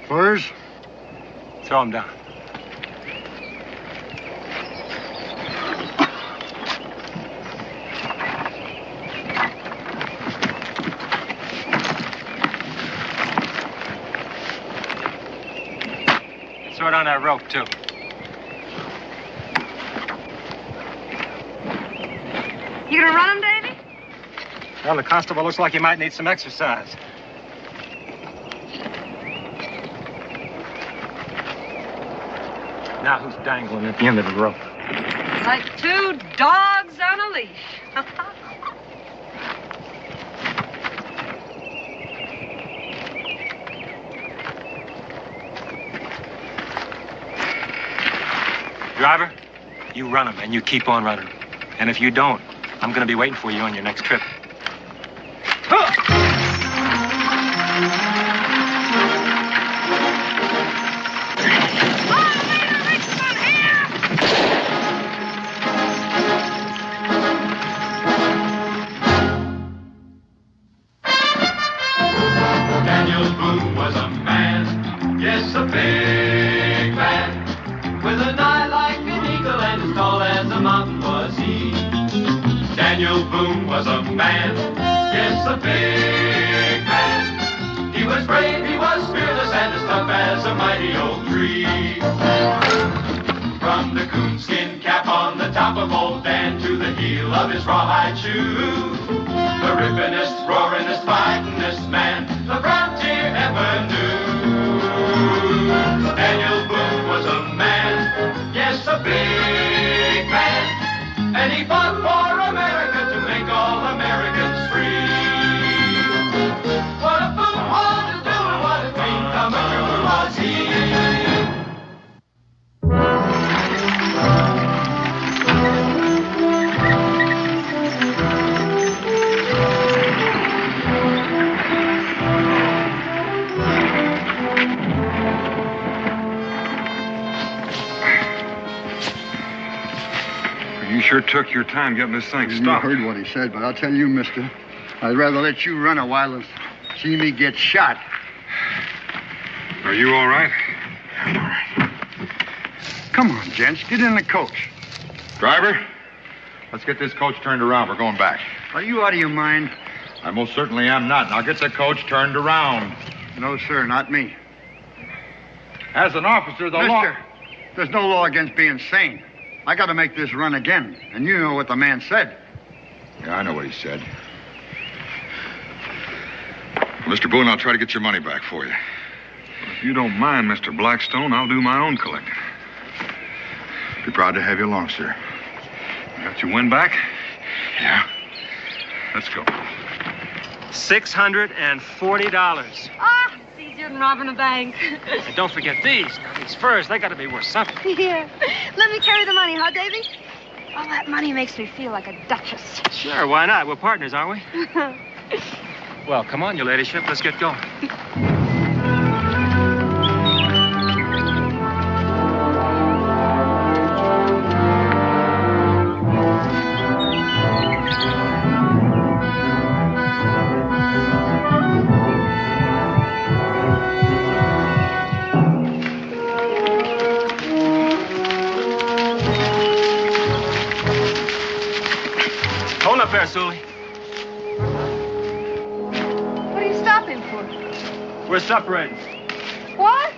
Furs? Throw them down. Throw it on that rope, too. You gonna run him, Davy? Well, the constable looks like he might need some exercise. Now who's dangling at the end of the rope? Like 2 dogs on a leash. Driver, you run him, and you keep on running. And if you don't, I'm going to be waiting for you on your next trip. Daniel Boone was a man, yes, a big man, with an eye like an eagle and as tall as a mountain was he. Daniel Boone was a man, yes, a big man. He was brave, he was fearless, and as tough as a mighty oak tree. From the coonskin cap on the top of old Dan to the heel of his rawhide shoe, the rippinest, roaringest, fightingest man the frontier ever knew. Daniel Boone was a man, yes, a big man, and he fought for America to make all Americans free. What a Boone was to do and what a dream come true was he. sure took your time getting this thing You stopped. heard what he said, but I'll tell you, mister, I'd rather let you run a while than see me get shot. Are you all right? I'm all right. Come on, gents, get in the coach. Driver, let's get this coach turned around. We're going back. Are you out of your mind? I most certainly am not. Now get the coach turned around. No, sir, not me. As an officer, the law... Mister, there's no law against being sane. I got to make this run again, and you know what the man said. Yeah, I know what he said. Mr. Boone, I'll try to get your money back for you. If you don't mind, Mr. Blackstone, I'll do my own collecting. Be proud to have you along, sir. Got your win back? Yeah. Let's go. $640. Ah, it's easier than robbing a bank. And don't forget these. Now, these furs, they got to be worth something. Here, let me carry the money, huh, Davy? All that money makes me feel like a duchess. Sure, why not? We're partners, aren't we? Well, come on, your ladyship. Let's get going. Hold up there, Sully. What are you stopping for? We're separating. What?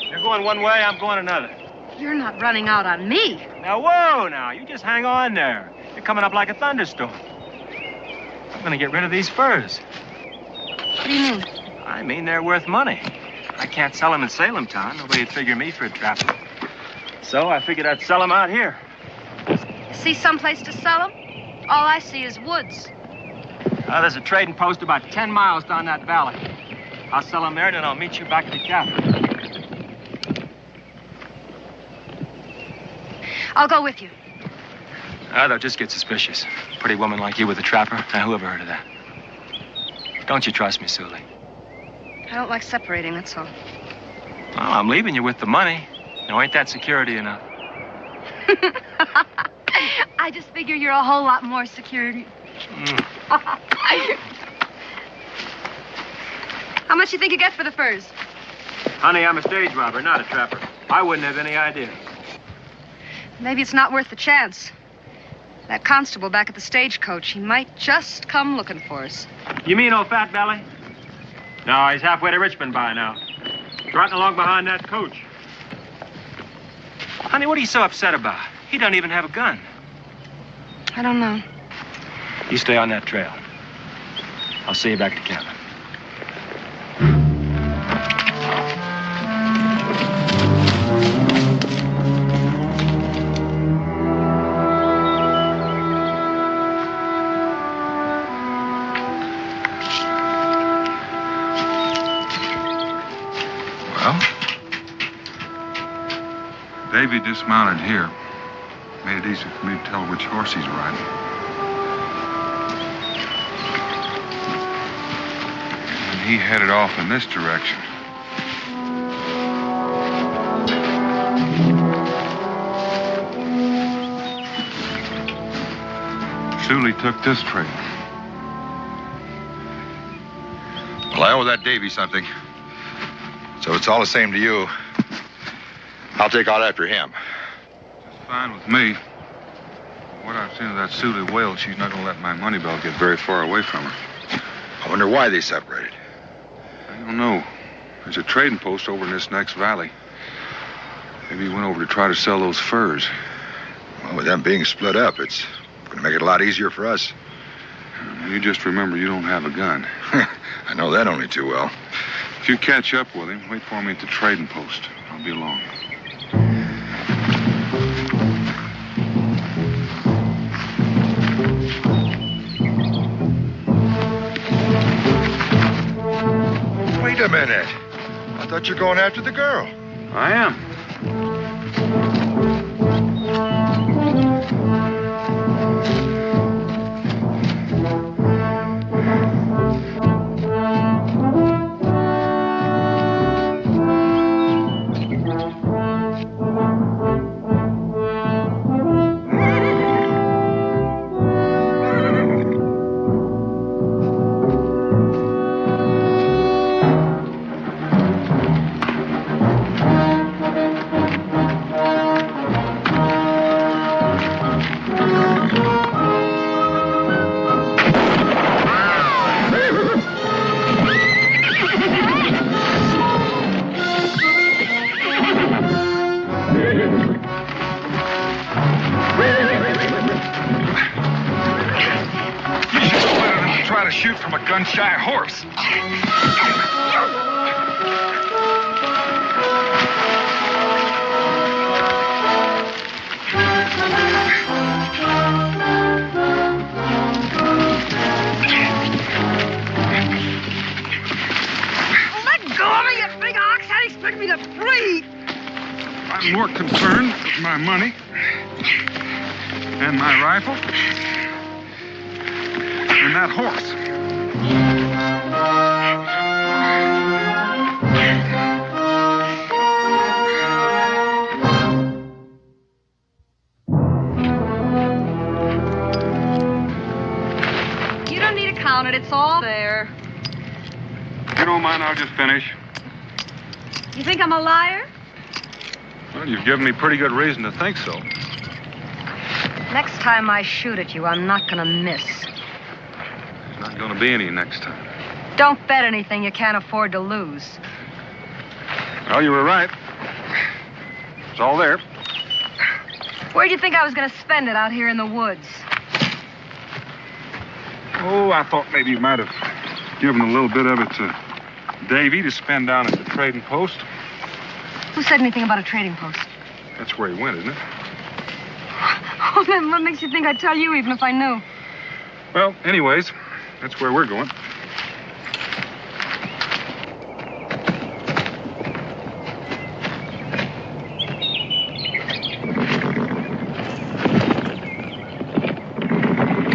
You're going one way, I'm going another. You're not running out on me. Now, whoa, now. You just hang on there. You're coming up like a thunderstorm. I'm going to get rid of these furs. What do you mean? I mean, they're worth money. I can't sell them in Salem Town. Nobody'd figure me for a trapper. So I figured I'd sell them out here. See someplace to sell them? All I see is woods. There's a trading post about 10 miles down that valley. I'll sell them there, and then I'll meet you back at the cabin. I'll go with you. They'll just get suspicious. Pretty woman like you with a trapper. Now, who ever heard of that? Don't you trust me, Sully? I don't like separating, that's all. Well, I'm leaving you with the money. Now, ain't that security enough? I just figure you're a whole lot more security. How much you think you get for the furs? Honey, I'm a stage robber, not a trapper. I wouldn't have any idea. Maybe it's not worth the chance. That constable back at the stagecoach, he might just come looking for us. You mean old Fat Belly? No, he's halfway to Richmond by now. Trotting along behind that coach. Honey, what are you so upset about? He don't even have a gun. I don't know. You stay on that trail. I'll see you back at the cabin. Well, Davy dismounted here. Made it easy for me to tell which horse he's riding. And he headed off in this direction. Sully took this trail. Well, I owe that Davy something. So it's all the same to you. I'll take out after him. Fine with me. What I've seen of that Sully whale, she's not going to let my money belt get very far away from her. I wonder why they separated. I don't know. There's a trading post over in this next valley. Maybe he went over to try to sell those furs. Well, with them being split up, it's going to make it a lot easier for us. You just remember you don't have a gun. I know that only too well. If you catch up with him, wait for me at the trading post. I'll be along. Wait a minute. I thought you were going after the girl. I am. gun-shy horse. Let go of me, you big ox. How do you expect me to breathe? I'm more concerned with my money and my rifle than that horse. You don't need to count it. It's all there. If you don't mind, I'll just finish. You think I'm a liar? Well, you've given me pretty good reason to think so. Next time I shoot at you, I'm not gonna miss. There's not going to be any next time. Don't bet anything you can't afford to lose. Well, you were right. It's all there. Where'd you think I was gonna spend it out here in the woods? Oh, I thought maybe you might have given a little bit of it to Davy to spend down at the trading post. Who said anything about a trading post? That's where he went, isn't it? Oh, then what makes you think I'd tell you even if I knew? Well, anyways, that's where we're going.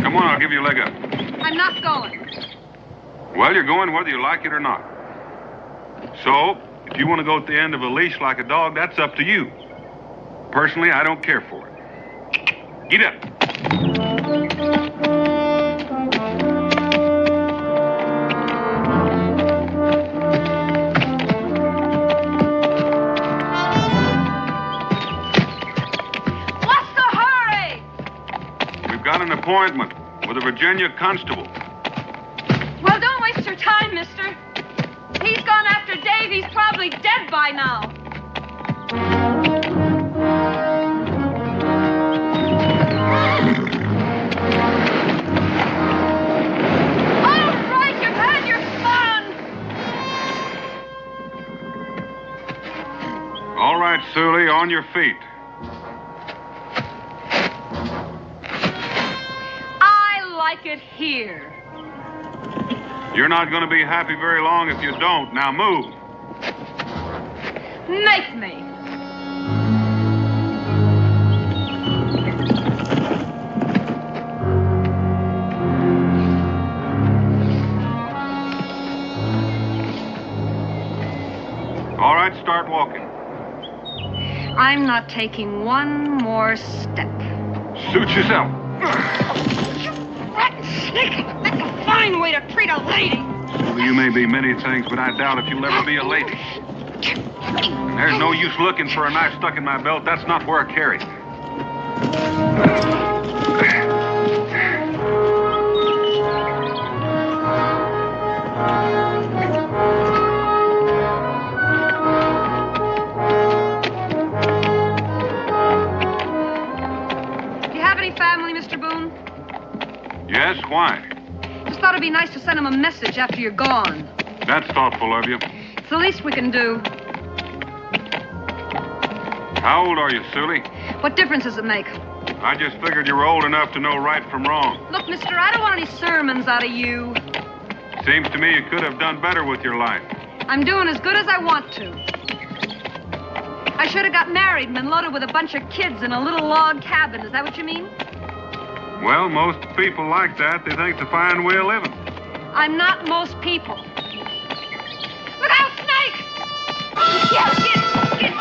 Come on, I'll give you a leg up. I'm not going. Well, you're going whether you like it or not. So, if you want to go at the end of a leash like a dog, that's up to you. Personally, I don't care for it. Get up. What's the hurry? We've got an appointment with a Virginia constable. Well, don't waste your time, mister. He's gone after Dave. He's probably dead by now. All right, you've had your fun. All right, Sully, on your feet. I like it here. You're not going to be happy very long if you don't. Now move. Make me. All right, start walking. I'm not taking one more step. Suit yourself. You rotten snake! That's a fine way to treat a lady. Well, you may be many things, but I doubt if you'll ever be a lady. And there's no use looking for a knife stuck in my belt. That's not where I carry it. Do you have any family, Mr. Boone? Yes, why? Just thought it'd be nice to send him a message after you're gone. That's thoughtful of you. It's the least we can do. How old are you, Sully? What difference does it make? I just figured you were old enough to know right from wrong. Look, mister, I don't want any sermons out of you. Seems to me you could have done better with your life. I'm doing as good as I want to. I should have got married and been loaded with a bunch of kids in a little log cabin. Is that what you mean? Well, most people like that. They think it's a fine way of living. I'm not most people. Look out, Snake! Yeah, get.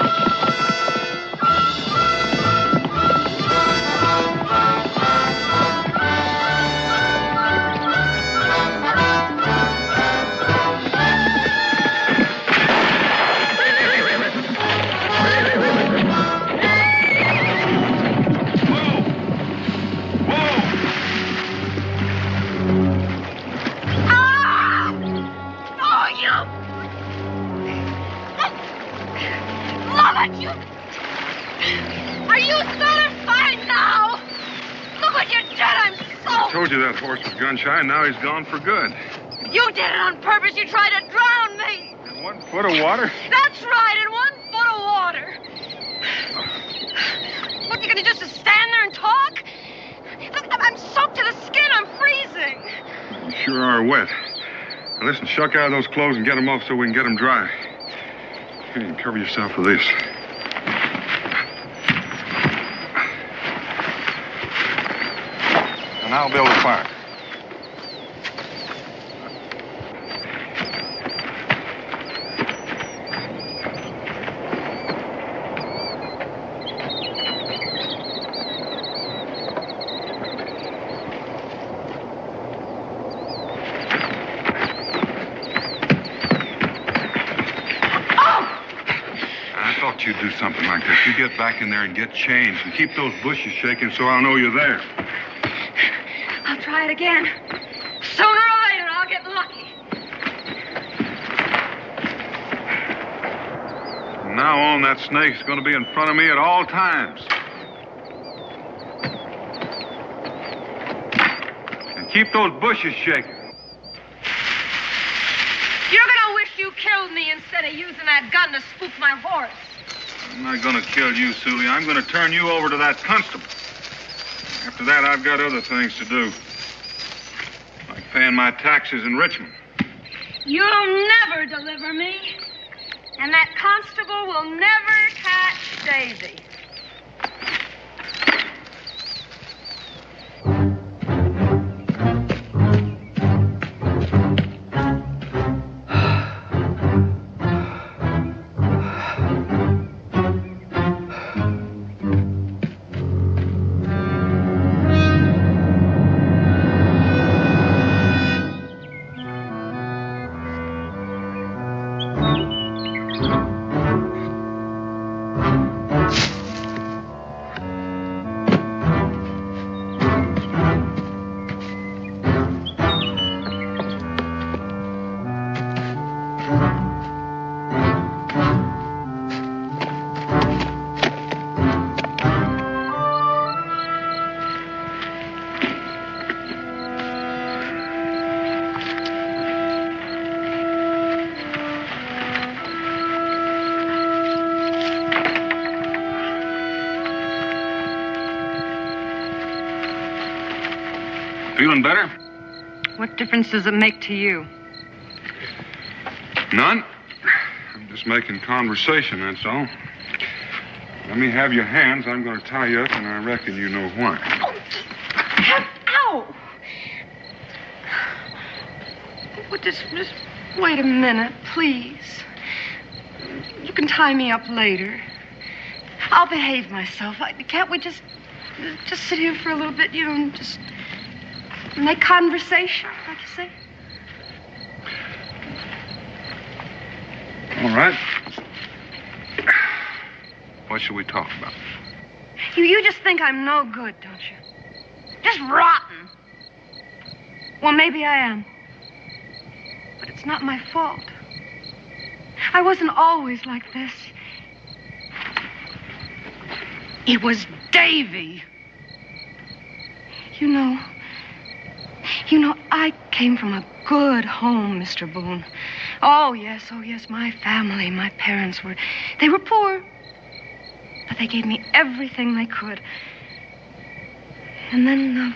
Are you satisfied now? Look what you did, I'm so... I told you that horse was gun shy, and now he's gone for good. You did it on purpose. You tried to drown me. In 1 foot of water? That's right, in 1 foot of water. What, you gonna just stand there and talk? Look, I'm soaked to the skin. I'm freezing. You sure are wet. Now listen, shuck out of those clothes and get them off so we can get them dry. Here, you can cover yourself with this. And I'll build a fire. You'd do something like this. You get back in there and get changed and keep those bushes shaking so I'll know you're there. I'll try it again. Sooner or later, I'll get lucky. From now on, that snake's going to be in front of me at all times. And keep those bushes shaking. You're gonna wish you killed me instead of using that gun to spook my horse. I'm not going to kill you, Sully. I'm going to turn you over to that constable. After that, I've got other things to do. Like paying my taxes in Richmond. You'll never deliver me. And that constable will never catch Daisy. Feeling better? What difference does it make to you? None. I'm just making conversation, that's all. Let me have your hands. I'm going to tie you up, and I reckon you know why. Ow! Well, just wait a minute, please. You can tie me up later. I'll behave myself. Can't we just sit here for a little bit, you know, and just make conversation, like you say? All right. What should we talk about? You just think I'm no good, don't you? Just rotten. Well, maybe I am. But it's not my fault. I wasn't always like this. It was Davy. You know, I came from a good home, Mr. Boone. Oh, yes, my family, my parents they were poor. But they gave me everything they could. And then,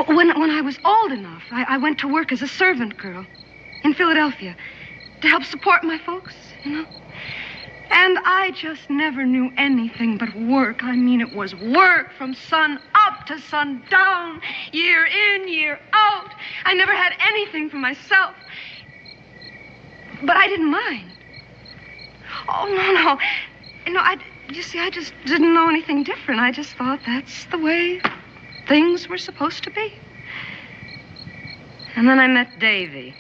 when I was old enough, I went to work as a servant girl in Philadelphia to help support my folks, you know. And I just never knew anything but work. I mean, it was work from sun up to sun down, year in, year out. I never had anything for myself. But I didn't mind. Oh, no. You see, I just didn't know anything different. I just thought that's the way things were supposed to be. And then I met Davy.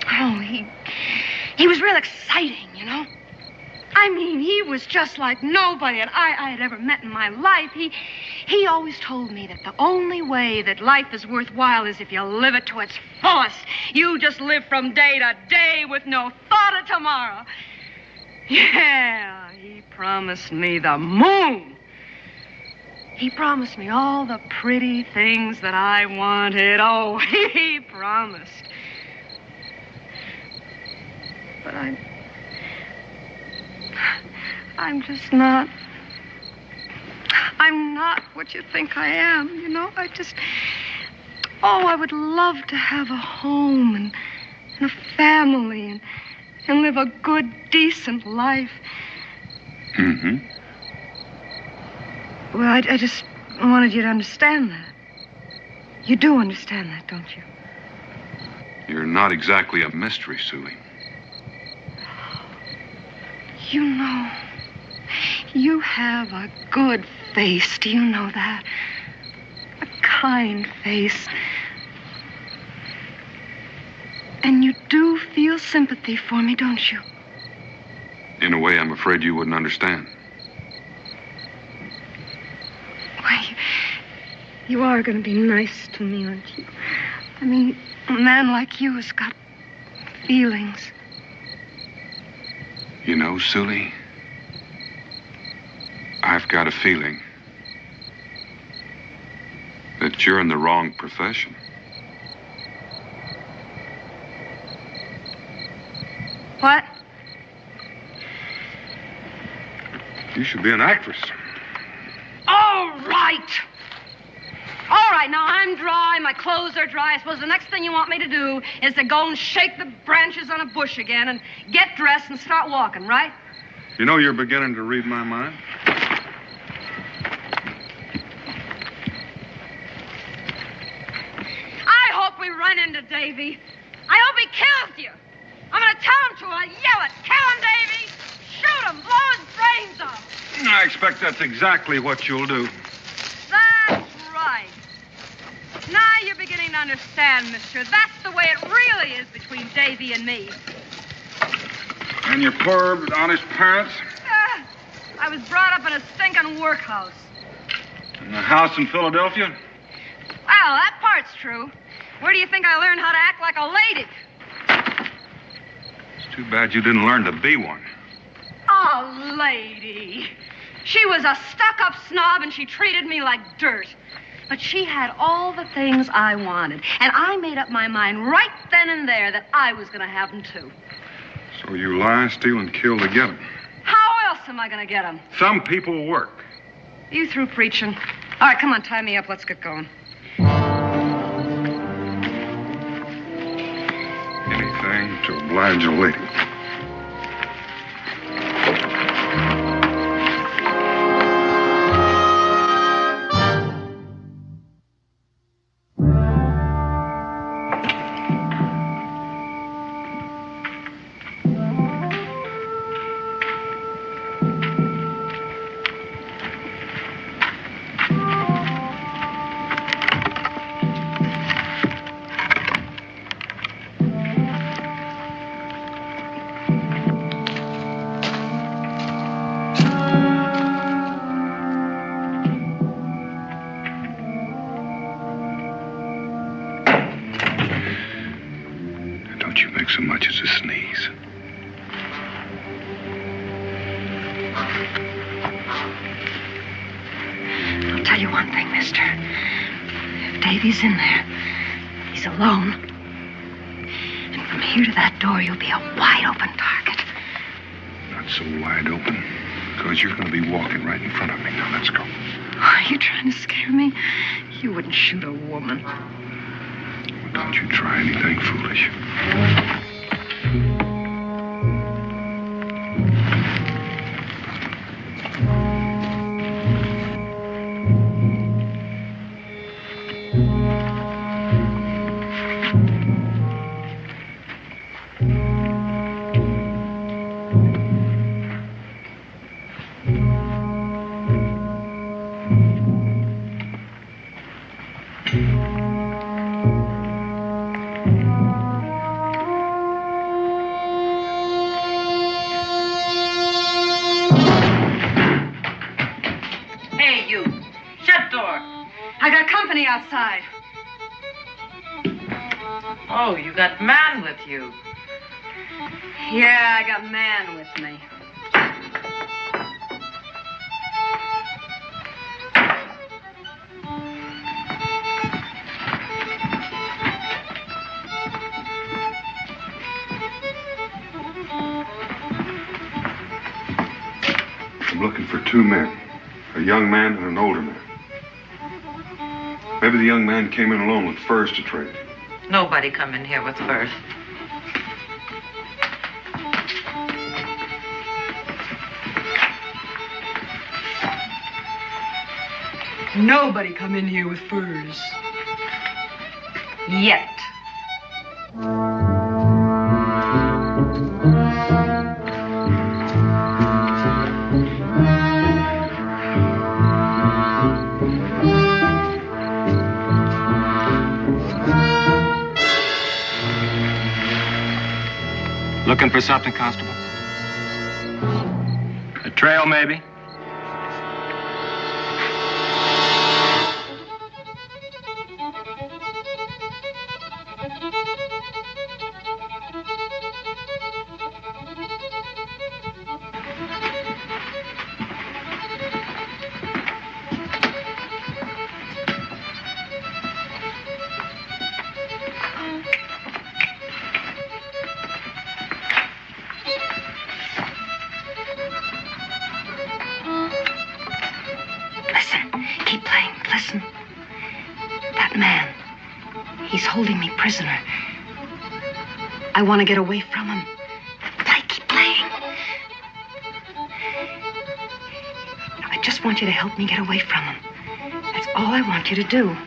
Oh, he was real exciting, you know. I mean, he was just like nobody that I had ever met in my life. He always told me that the only way that life is worthwhile is if you live it to its fullest. You just live from day to day with no thought of tomorrow. Yeah, he promised me the moon. He promised me all the pretty things that I wanted. Oh, he promised. But I'm just not. I'm not what you think I am, you know? I would love to have a home and a family and live a good, decent life. Mm-hmm. Well, I just wanted you to understand that. You do understand that, don't you? You're not exactly a mystery, Sulie. You know, you have a good face. Do you know that? A kind face. And you do feel sympathy for me, don't you? In a way, I'm afraid you wouldn't understand. Well, you are going to be nice to me, aren't you? I mean, a man like you has got feelings. You know, Sulie, I've got a feeling that you're in the wrong profession. What? You should be an actress. All right. All right, now I'm dry, my clothes are dry. I suppose the next thing you want me to do is to go and shake the branches on a bush again and get dressed and start walking, right? You know, you're beginning to read my mind. I hope we run into Davy. I hope he kills you. I'm going to tell him to. I'll yell it. Kill him, Davy. Shoot him. Blow his brains off. I expect that's exactly what you'll do. That's right. Now you're beginning to understand, mister. That's the way it really is between Davy and me. And your poor, honest parents? I was brought up in a stinking workhouse. In the house in Philadelphia? Well, that part's true. Where do you think I learned how to act like a lady? It's too bad you didn't learn to be one. A lady. She was a stuck-up snob, and she treated me like dirt. But she had all the things I wanted, and I made up my mind right then and there that I was going to have them, too. So you lie, steal, and kill to get them. How else am I going to get them? Some people work. You through preaching? All right, come on, tie me up. Let's get going. Anything to oblige a lady. So much as a sneeze. I'll tell you one thing, mister. If Davy's in there, he's alone. And from here to that door, you'll be a wide open target. Not so wide open, because you're going to be walking right in front of me. Now, let's go. Are you trying to scare me? You wouldn't shoot a woman. Well, don't you try anything foolish. Outside. Oh, you got man with you. Yeah, I got man with me. looking for two men, a young man and an older man. Maybe the young man came in alone with furs to trade. Nobody come in here with furs. Nobody come in here with furs. Yet. Looking for something, Constable? A trail, maybe? Prisoner. I want to get away from him. Keep playing. I just want you to help me get away from him. That's all I want you to do.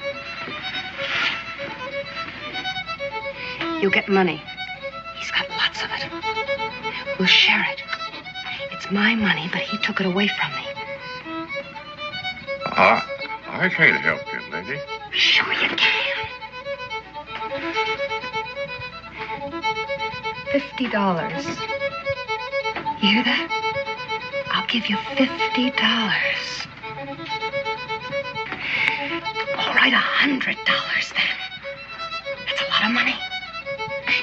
You'll get money. He's got lots of it. We'll share it. It's my money, but he took it away from me. I can't help you, lady. Sure you can. $50. You hear that? I'll give you $50. All right, $100 then. That's a lot of money.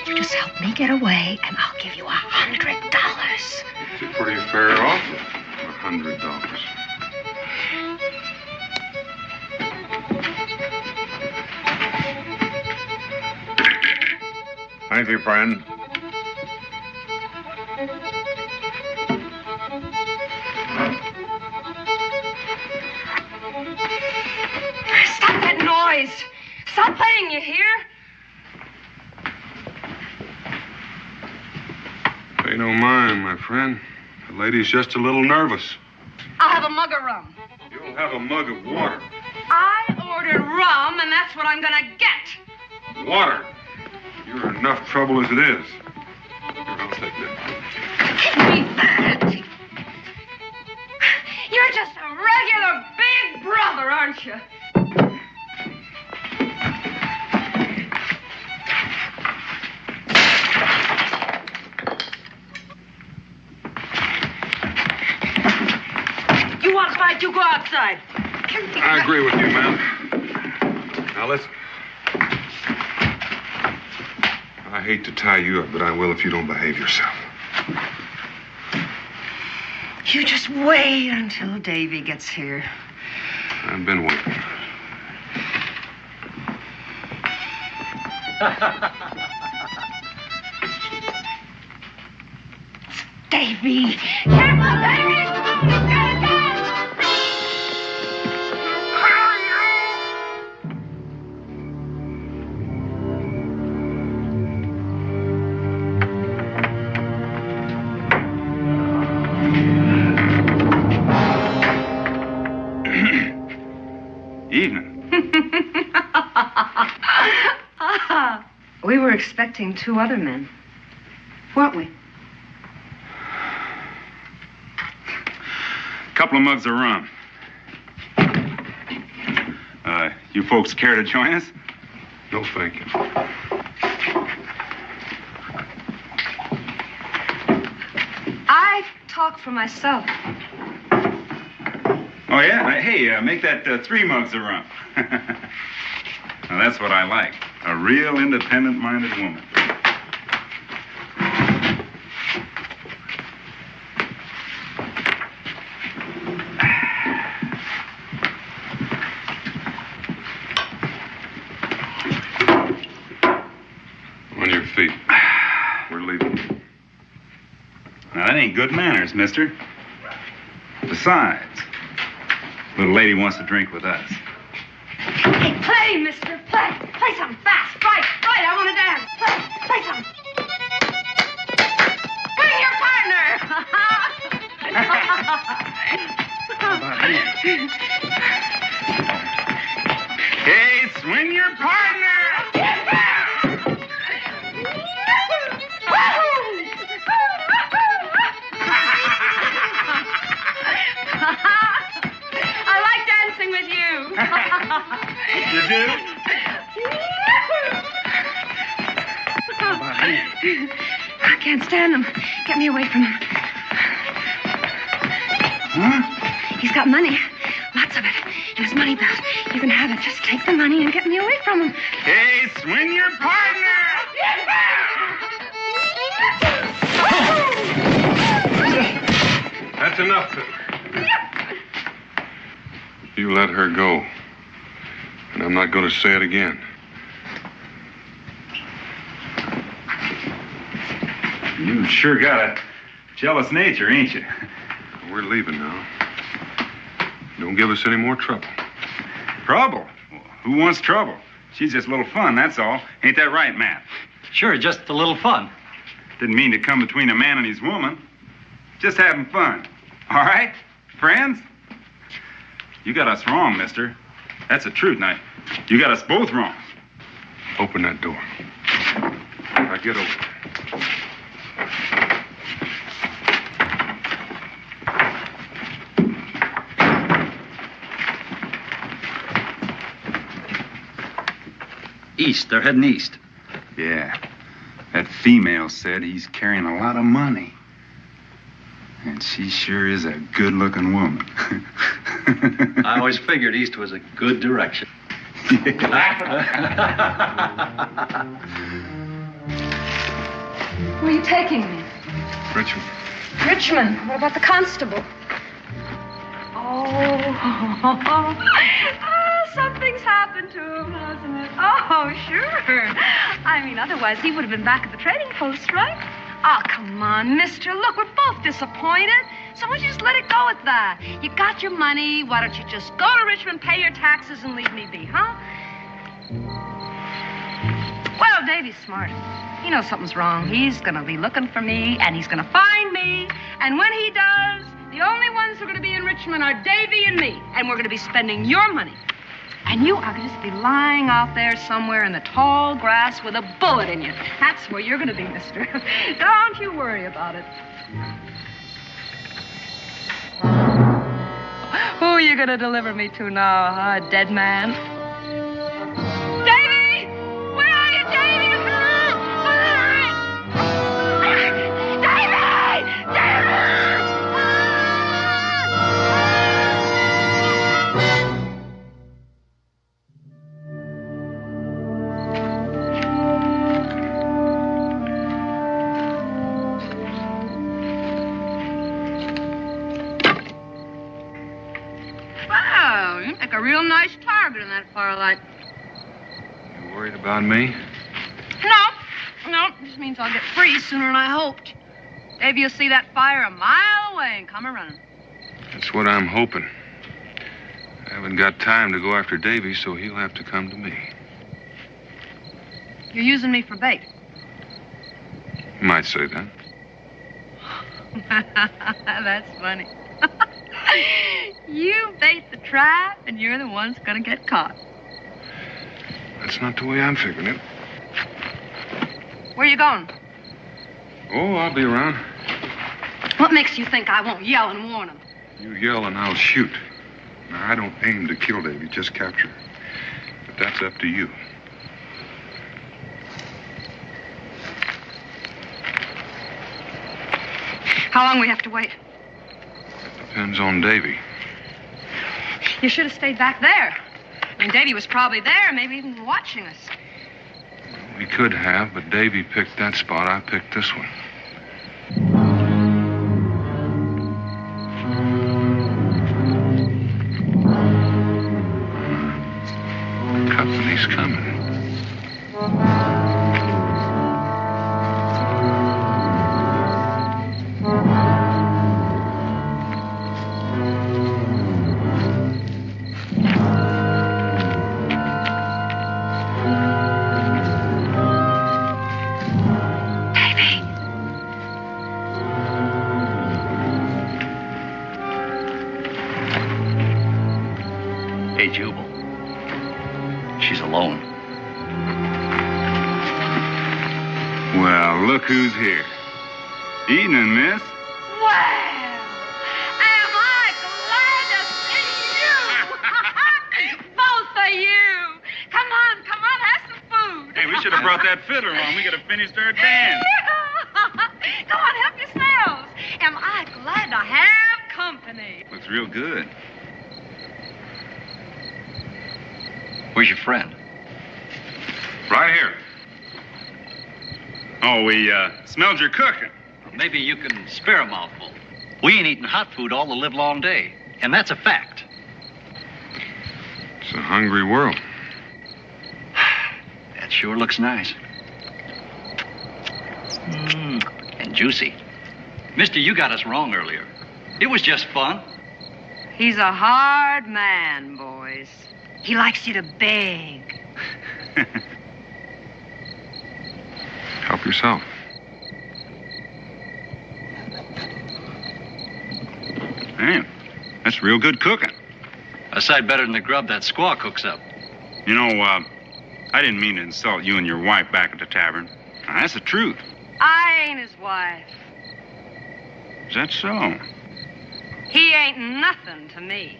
You just help me get away, and I'll give you $100. It's a pretty fair offer, $100. Thank you, friend. Stop that noise! Stop playing, you hear? Pay no mind, my friend. The lady's just a little nervous. I'll have a mug of rum. You'll have a mug of water. I ordered rum, and that's what I'm gonna get. Water? You're enough trouble as it is. Here, I'll take that. Give me that. You're just a regular big brother, aren't you? You want to fight, you go outside. I agree with you, ma'am. Now, listen. I hate to tie you up, but I will if you don't behave yourself. You just wait until Davy gets here. I've been waiting. Davy! Careful, Davy! He's got a gun! Evening. We were expecting two other men, weren't we? A couple of mugs of rum. You folks care to join us? No, thank you. I talk for myself. Oh, yeah? Hey, make that 3 mugs of rum. Now, that's what I like. A real independent-minded woman. On your feet. We're leaving. Now, that ain't good manners, mister. Besides, little lady wants to drink with us. Hey, play, mister, play. Play something fast. Right, I want to dance. Play something. Bring your partner. Hey, swing your partner. I like dancing with you. You do? I can't stand him. Get me away from him. Huh? He's got money. Lots of it. In his money belt. You can have it. Just take the money and get me away from him. Hey, swing your partner. That's enough. You let her go. And I'm not going to say it again. You sure got a jealous nature, ain't you? We're leaving now. Don't give us any more trouble. Trouble? Well, who wants trouble? She's just a little fun, that's all. Ain't that right, Matt? Sure, just a little fun. Didn't mean to come between a man and his woman. Just having fun. All right? Friends? You got us wrong, mister. That's the truth. Now, you got us both wrong. Open that door. Now get over. East. They're heading east. Yeah. That female said he's carrying a lot of money. And she sure is a good-looking woman. I always figured east was a good direction. Where are you taking me? Richmond. Richmond. What about the constable? Oh, something's happened to him, hasn't it? Oh, sure. I mean, otherwise he would have been back at the trading post, right? Oh, come on, mister. Look, we're both disappointed. So why don't you just let it go at that? You got your money. Why don't you just go to Richmond, pay your taxes, and leave me be, huh? Well, Davy's smart. He knows something's wrong. He's going to be looking for me, and he's going to find me. And when he does, the only ones who are going to be in Richmond are Davy and me. And we're going to be spending your money. And you are going to just be lying out there somewhere in the tall grass with a bullet in you. That's where you're going to be, mister. Don't you worry about it. Who are you going to deliver me to now, huh? A dead man? Davy! Where are you, Davy? Davy! Davy! Wow, you make a real nice target in that firelight. You worried about me? No, this means I'll get free sooner than I hoped. Davy will see that fire a mile away and come a-running. That's what I'm hoping. I haven't got time to go after Davy, so he'll have to come to me. You're using me for bait. You might say that. That's funny. You bait the trap, and you're the one's gonna get caught. That's not the way I'm figuring it. Where you going? Oh, I'll be around. What makes you think I won't yell and warn him? You yell and I'll shoot. Now, I don't aim to kill Davy, just capture. But that's up to you. How long we have to wait? Depends on Davy. You should have stayed back there. I mean, Davy was probably there, maybe even watching us. We could have, but Davy picked that spot. I picked this one. Company's coming. Jubal. She's alone. Well, look who's here. Evening, miss. Well, am I glad to see you! Both of you! Come on, have some food. Hey, we should have brought that fiddler along. We could have finished our dance. Go on, help yourselves. Am I glad to have company? Looks real good. Where's your friend? Right here. Oh, we smelled your cooking. Maybe you can spare a mouthful. We ain't eating hot food all the livelong day, and that's a fact. It's a hungry world. That sure looks nice. And juicy. Mister, you got us wrong earlier. It was just fun. He's a hard man, boys. He likes you to beg. Help yourself. Man, that's real good cooking. A sight better than the grub that squaw cooks up. You know, I didn't mean to insult you and your wife back at the tavern. Now, that's the truth. I ain't his wife. Is that so? He ain't nothing to me.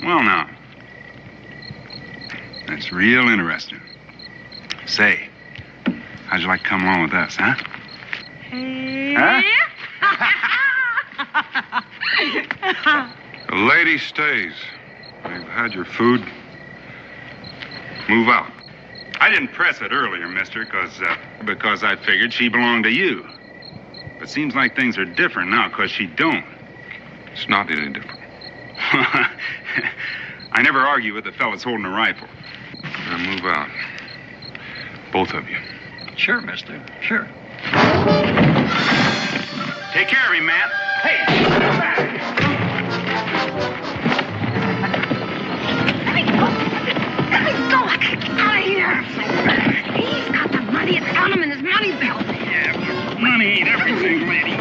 Well, now. That's real interesting. Say, how'd you like to come along with us, huh? Huh? The lady stays. You've had your food. Move out. I didn't press it earlier, mister, because I figured she belonged to you. But seems like things are different now, because she don't. It's not any different. I never argue with the fellas holding a rifle. Now move out. Both of you. Sure, mister. Sure. Take care of him, Matt. Let me go. I gotta get out of here. He's got the money. It's got him in his money belt. Yeah, money ain't everything, lady.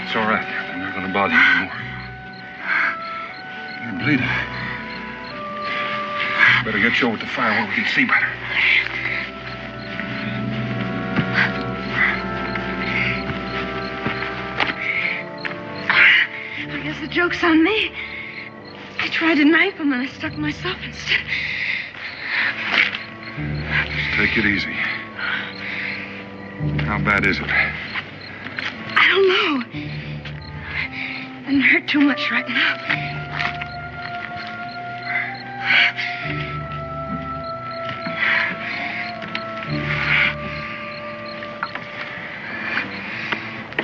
It's all right. I'm not going to bother you anymore. You're bleeding. Better get you over to the fire where we can see better. I guess the joke's on me. I tried to knife him and I stuck myself instead. Just take it easy. How bad is it? I don't know. Doesn't hurt too much right now.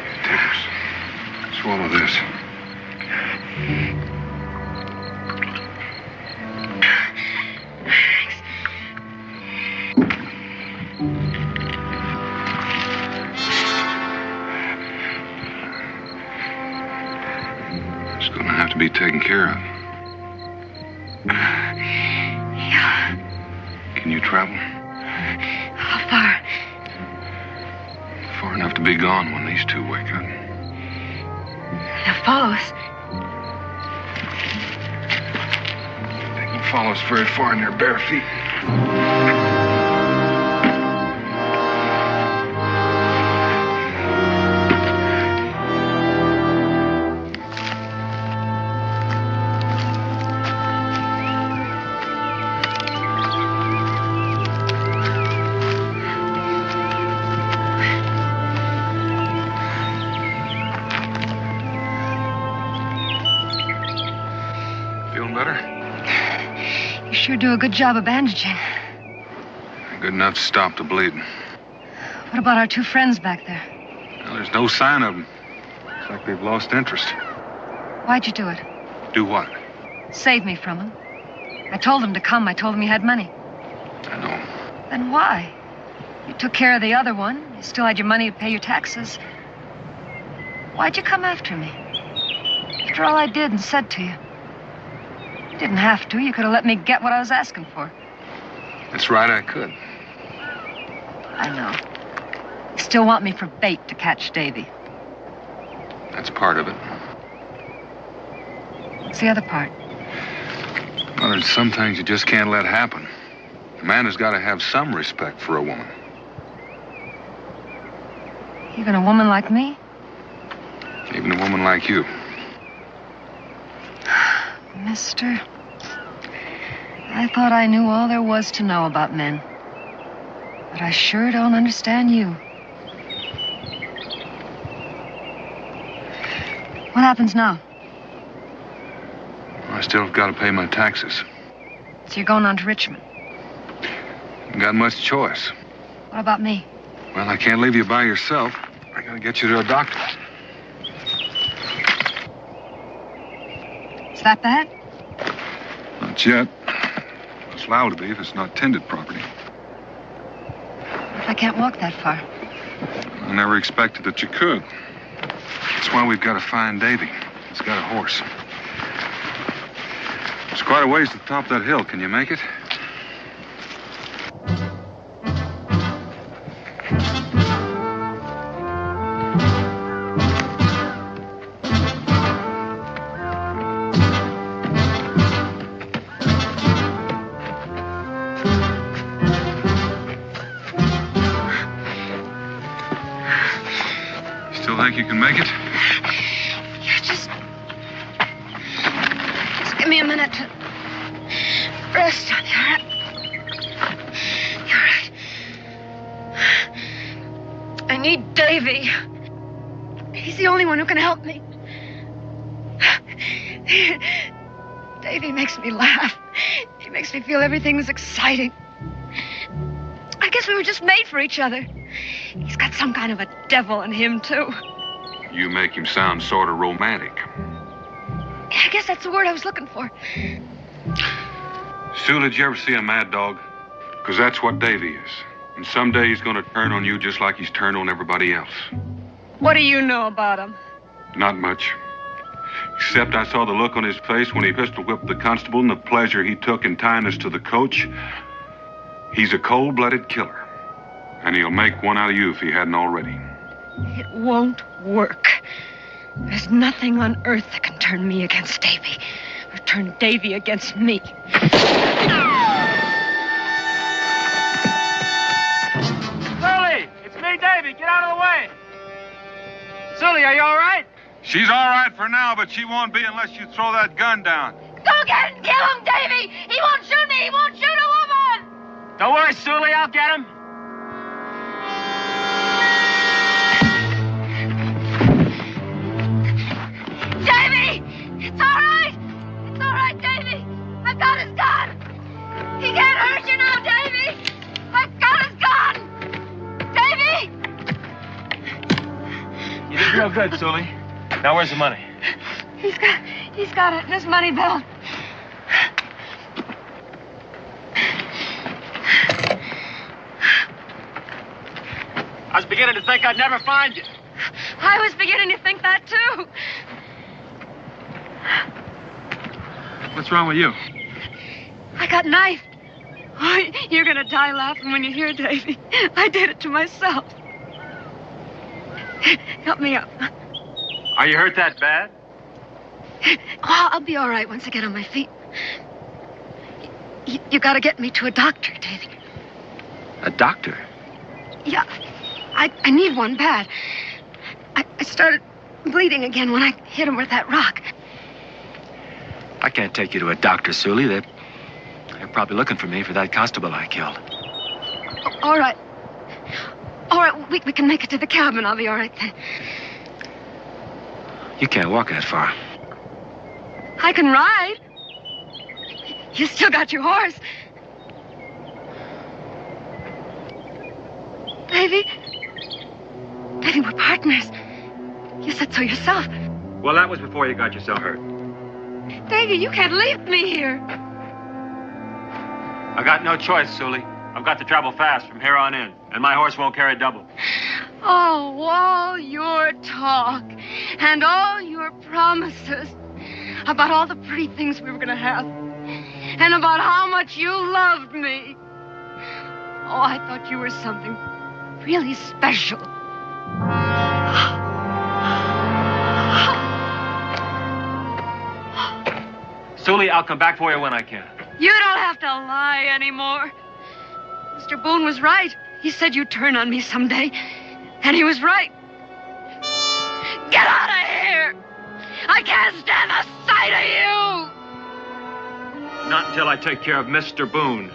Take this. Swallow this. To be taken care of. Yeah. Can you travel? How far? Far enough to be gone when these two wake up. They'll follow us. They can follow us very far in their bare feet. Sure do a good job of bandaging. Good enough to stop the bleeding. What about our 2 friends back there? Well, there's no sign of them. Looks like they've lost interest. Why'd you do it? Do what? Save me from him. I told him to come. I told him you had money. I know. Then why? You took care of the other one. You still had your money to pay your taxes. Why'd you come after me? After all I did and said to you. You didn't have to. You could have let me get what I was asking for. That's right, I could. I know. You still want me for bait to catch Davy. That's part of it. What's the other part? Well, there's some things you just can't let happen. A man has got to have some respect for a woman. Even a woman like me? Even a woman like you. Mister, I thought I knew all there was to know about men. But I sure don't understand you. What happens now? I still got to pay my taxes. So you're going on to Richmond? Haven't got much choice. What about me? Well, I can't leave you by yourself. I got to get you to a doctor. Is that bad? Not yet. It's liable to be if it's not tended properly. What if I can't walk that far? I never expected that you could. That's why we've got to find Davy. He's got a horse. It's quite a ways to the top of that hill. Can you make it? Still think you can make it? Yeah, just give me a minute to rest on you, all right? You're right. I need Davy. He's the only one who can help me. Davy makes me laugh. He makes me feel everything's exciting. I guess we were just made for each other. He's got some kind of a devil in him, too. You make him sound sort of romantic. I guess that's the word I was looking for. Sue, did you ever see a mad dog? Because that's what Davy is. And someday he's going to turn on you just like he's turned on everybody else. What do you know about him? Not much. Except I saw the look on his face when he pistol whipped the constable and the pleasure he took in tying us to the coach. He's a cold-blooded killer. And he'll make one out of you if he hadn't already. It won't work. There's nothing on earth that can turn me against Davy, or turn Davy against me. Sully! It's me, Davy. Get out of the way. Sully, are you all right? She's all right for now, but she won't be unless you throw that gun down. Go get him! Kill him, Davy! He won't shoot me! He won't shoot a woman! Don't worry, Sully. I'll get him. Davy! It's all right! It's all right, Davy! I've got his gun! He can't hurt you now, Davy! I've got his gun! Davy! You did real good, Sully. Now, where's the money? He's got it in his money belt. I was beginning to think I'd never find you. I was beginning to think that, too. What's wrong with you? I got knifed. Oh, you're gonna die laughing when you hear, Davy. I did it to myself. Help me up. Are you hurt that bad? Oh, I'll be all right once I get on my feet. You gotta get me to a doctor, Davy. A doctor? Yeah, I need one bad. I started bleeding again when I hit him with that rock. I can't take you to a doctor, Sully. They're probably looking for me for that constable I killed. All right. All right, we can make it to the cabin. I'll be all right then. You can't walk that far. I can ride. You still got your horse. Davy? Davy, we're partners. You said so yourself. Well, that was before you got yourself hurt. Davy, you can't leave me here. I got no choice, Sully. I've got to travel fast from here on in, and my horse won't carry double. Oh, all your talk and all your promises about all the pretty things we were going to have and about how much you loved me. Oh, I thought you were something really special. Sully, I'll come back for you when I can. You don't have to lie anymore. Mr. Boone was right. He said you'd turn on me someday. And he was right. Get out of here! I can't stand the sight of you! Not until I take care of Mr. Boone.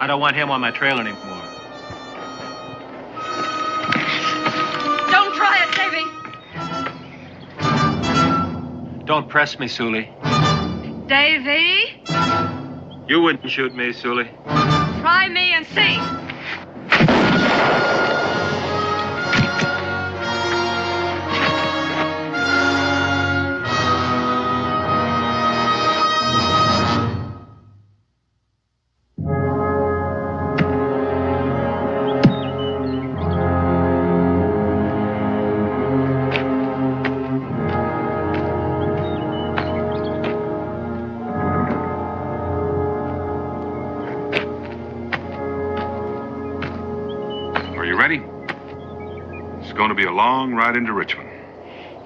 I don't want him on my trail anymore. Don't try it, Davy. Don't press me, Sully. Davy? You wouldn't shoot me, Sully. Try me and see. Going to be a long ride into Richmond.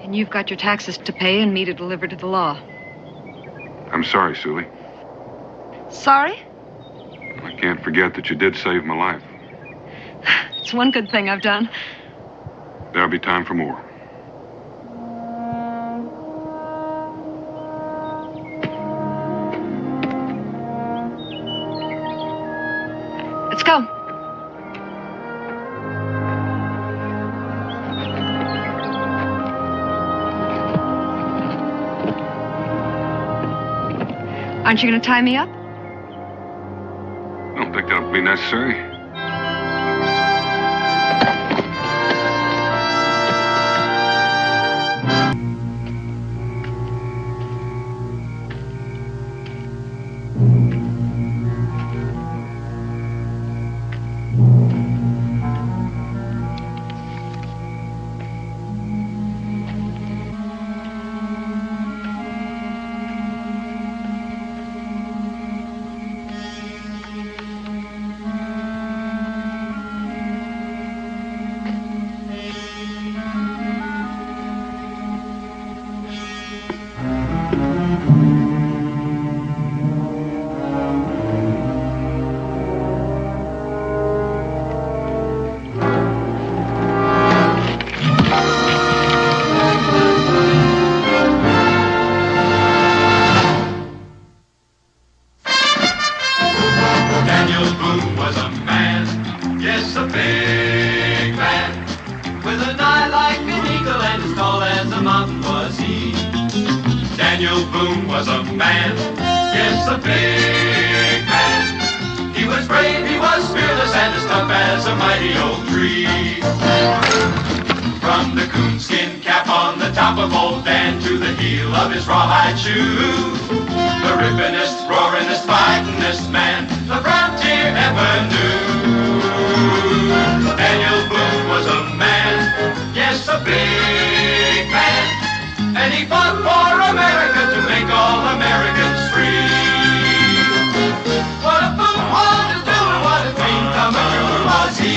And you've got your taxes to pay and me to deliver to the law. I'm sorry, Sully. Sorry? I can't forget that you did save my life. It's one good thing I've done. There'll be time for more. Let's go. Aren't you going to tie me up? I don't think that'll be necessary. Daniel Boone was a man, yes, a big man. He was brave, he was fearless, and as tough as a mighty oak tree. From the coonskin cap on the top of old Dan to the heel of his rawhide shoe, the rippinest, roaringest, fightingest man the frontier ever knew. Daniel Boone was a man, yes, a big man. And he fought for America to make all Americans free. What a Boone wanted to do and what a dream come true was he.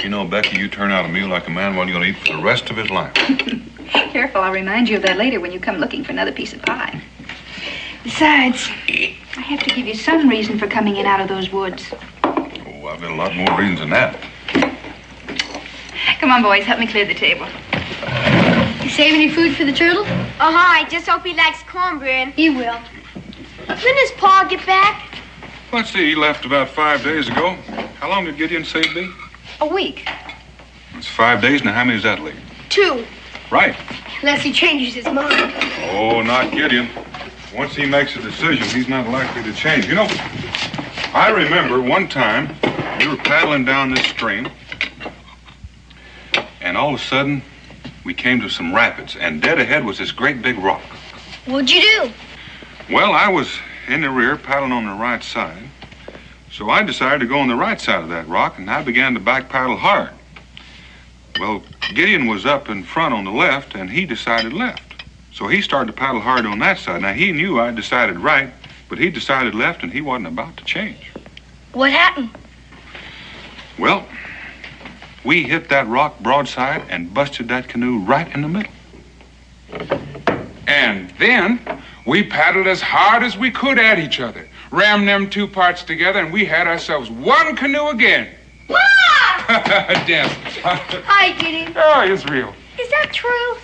You know, Becky, you turn out a meal like a man, what are you going to eat for the rest of his life? Careful, I'll remind you of that later when you come looking for another piece of pie. Besides, I have to give you some reason for coming in out of those woods. Oh, I've got a lot more reasons than that. Come on, boys, help me clear the table. You save any food for the turtle? I just hope he likes cornbread. He will. When does Paul get back? Let's see, he left about 5 days ago. How long did Gideon say it'd be? A week. It's 5 days, now how many does that leave? 2. Right. Unless he changes his mind. Oh, not Gideon. Once he makes a decision, he's not likely to change. You know, I remember one time we were paddling down this stream, and all of a sudden, we came to some rapids, and dead ahead was this great big rock. What'd you do? Well, I was in the rear, paddling on the right side. So I decided to go on the right side of that rock, and I began to back paddle hard. Well, Gideon was up in front on the left, and he decided left. So he started to paddle hard on that side. Now, he knew I decided right, but he decided left, and he wasn't about to change. What happened? Well, we hit that rock broadside and busted that canoe right in the middle. And then we paddled as hard as we could at each other, rammed them two parts together, and we had ourselves one canoe again. Damn. Hi, Gideon. Oh, it's real. Is that true?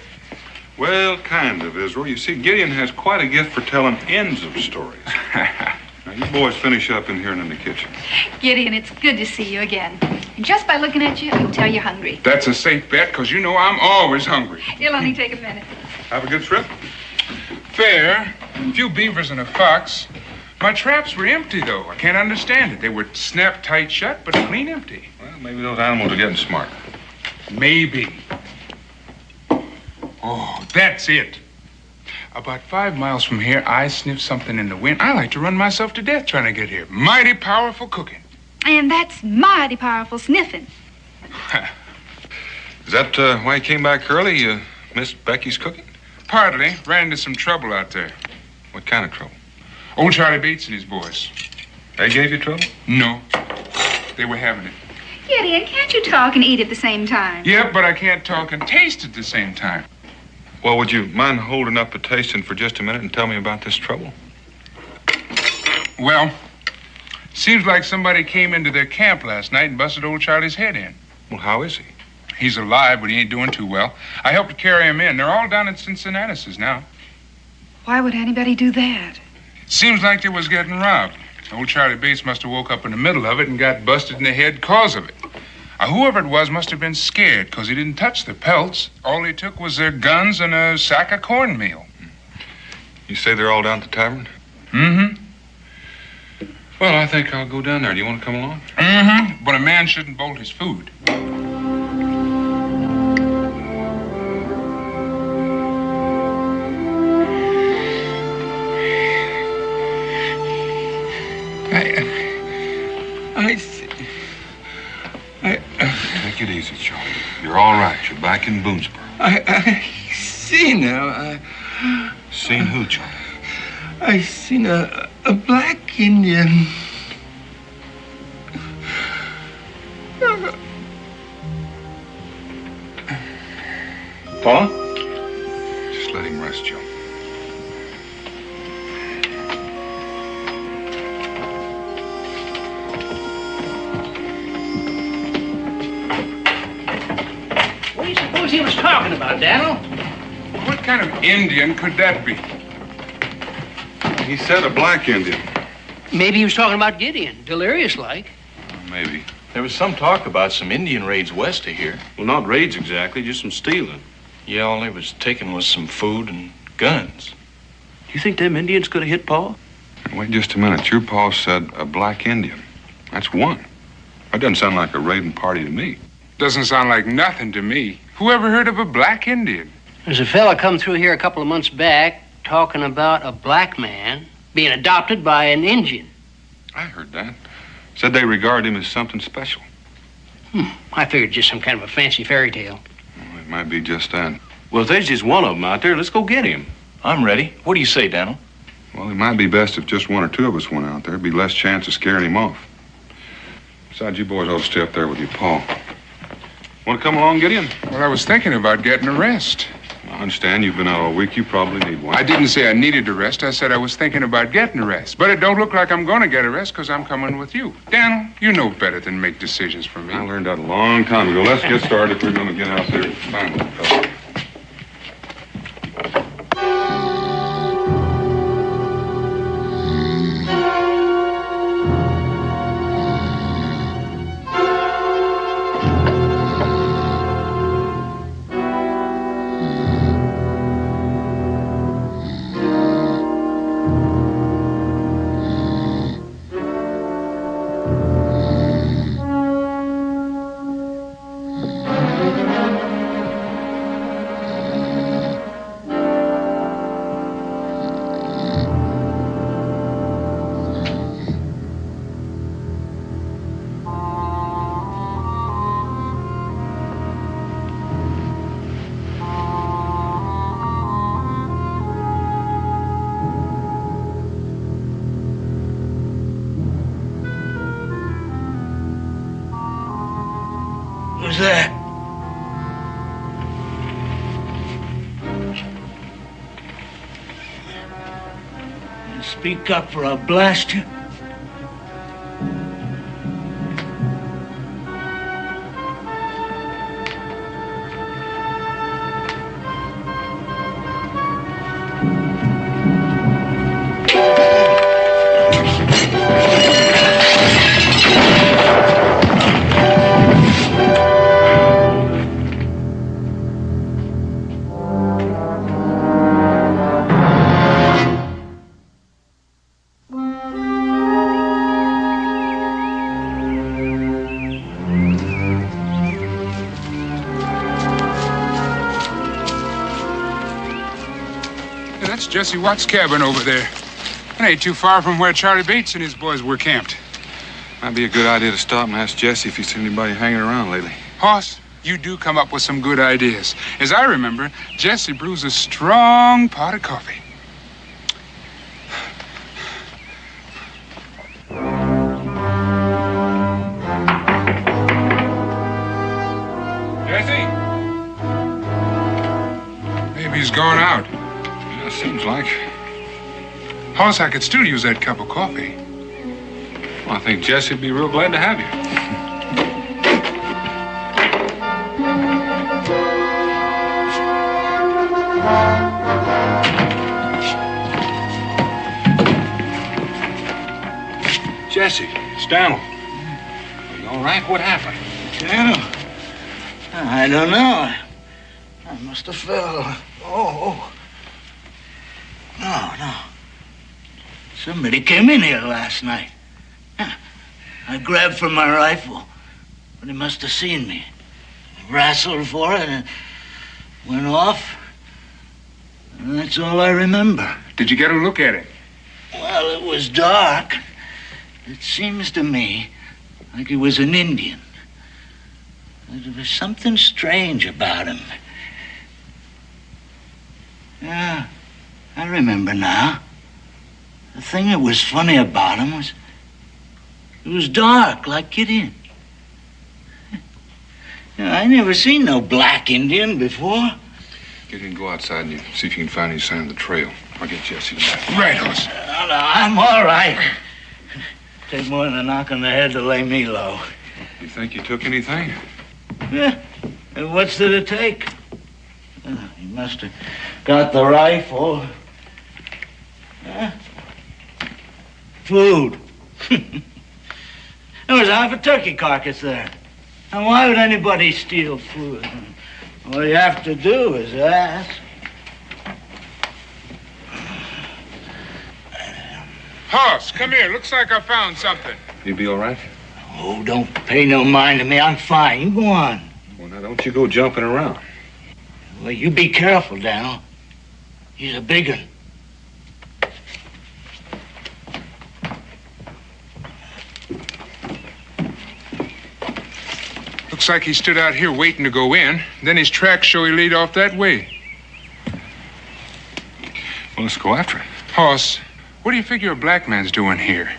Well, kind of, Israel. You see, Gideon has quite a gift for telling ends of stories. Now, you boys finish up in here and in the kitchen. Gideon, it's good to see you again. And just by looking at you, I can tell you're hungry. That's a safe bet, because you know I'm always hungry. It'll only take a minute. Have a good trip. Fair. A few beavers and a fox. My traps were empty, though. I can't understand it. They were snapped tight shut, but clean empty. Well, maybe those animals are getting smart. Maybe. Oh, that's it. About 5 miles from here, I sniffed something in the wind. I like to run myself to death trying to get here. Mighty powerful cooking. And that's mighty powerful sniffing. Is that why you came back early? You missed Becky's cooking? Partly. Ran into some trouble out there. What kind of trouble? Old Charlie Bates and his boys. They gave you trouble? No. They were having it. Gideon, can't you talk and eat at the same time? Yeah, but I can't talk and taste at the same time. Well, would you mind holding up the tasting for just a minute and tell me about this trouble? Well, seems like somebody came into their camp last night and busted old Charlie's head in. Well, how is he? He's alive, but he ain't doing too well. I helped to carry him in. They're all down at Cincinnati's now. Why would anybody do that? Seems like they was getting robbed. Old Charlie Bates must have woke up in the middle of it and got busted in the head cause of it. Whoever it was must have been scared, because he didn't touch the pelts. All he took was their guns and a sack of cornmeal. You say they're all down at the tavern? Mm-hmm. Well, I think I'll go down there. Do you want to come along? Mm-hmm. But a man shouldn't bolt his food. Take it easy, Charlie. You're all right. You're back in Boonesboro. I see now. Seen who, Charlie? I seen a black Indian. Paul? Just let him rest, Joe. What do you suppose he was talking about, Daniel? What kind of Indian could that be? He said a black Indian. Maybe he was talking about Gideon, delirious-like. Maybe. There was some talk about some Indian raids west of here. Well, not raids exactly, just some stealing. Yeah, all they was taking was some food and guns. Do you think them Indians could have hit Pa? Wait just a minute. Your pa said a black Indian. That's one. That doesn't sound like a raiding party to me. Doesn't sound like nothing to me. Who ever heard of a black Indian? There's a fella come through here a couple of months back talking about a black man being adopted by an Indian. I heard that. Said they regard him as something special. I figured just some kind of a fancy fairy tale. Well, it might be just that. Well, if there's just one of them out there, let's go get him. I'm ready. What do you say, Daniel? Well, it might be best if just one or two of us went out there. There'd be less chance of scaring him off. Besides, you boys ought to stay up there with your pa. Want to come along, Gideon? Well, I was thinking about getting a rest. I understand you've been out all week. You probably need one. I didn't say I needed a rest. I said I was thinking about getting a rest. But it don't look like I'm going to get a rest because I'm coming with you. Daniel, you know better than make decisions for me. I learned that a long time ago. Let's get started if we're going to get out there and find one fellow. that? Speak up or I'll blast you. That's Jesse Watt's cabin over there. It ain't too far from where Charlie Bates and his boys were camped. Might be a good idea to stop and ask Jesse if he's seen anybody hanging around lately. Hoss, you do come up with some good ideas. As I remember, Jesse brews a strong pot of coffee. Jesse? Maybe he's gone out. Yeah, seems like. Hoss, I could still use that cup of coffee. Well, I think Jesse'd be real glad to have you. Jesse, it's Daniel. You all right? What happened? Daniel? I don't know. I must have fell. Oh. No. Somebody came in here last night. I grabbed for my rifle, but he must have seen me. I wrestled for it and went off. And that's all I remember. Did you get a look at it? Well, it was dark. It seems to me like he was an Indian. There was something strange about him. Yeah, I remember now. The thing that was funny about him was it was dark like Gideon. I never seen no black Indian before. Gideon, go outside and see if you can find any sign of the trail. I'll get Jesse to back. Right, Hoss. No, I'm all right. Take more than a knock on the head to lay me low. You think you took anything? Yeah. And what's did it take? He must have got the rifle. Food. There was half a turkey carcass there. And why would anybody steal food? All you have to do is ask. Hoss, come here. Looks like I found something. You be all right? Oh, don't pay no mind to me. I'm fine. You go on. Well, now, don't you go jumping around. Well, you be careful, Daniel. He's a big one. Looks like he stood out here waiting to go in. Then his tracks show he laid off that way. Well, let's go after it. Hoss, what do you figure a black man's doing here?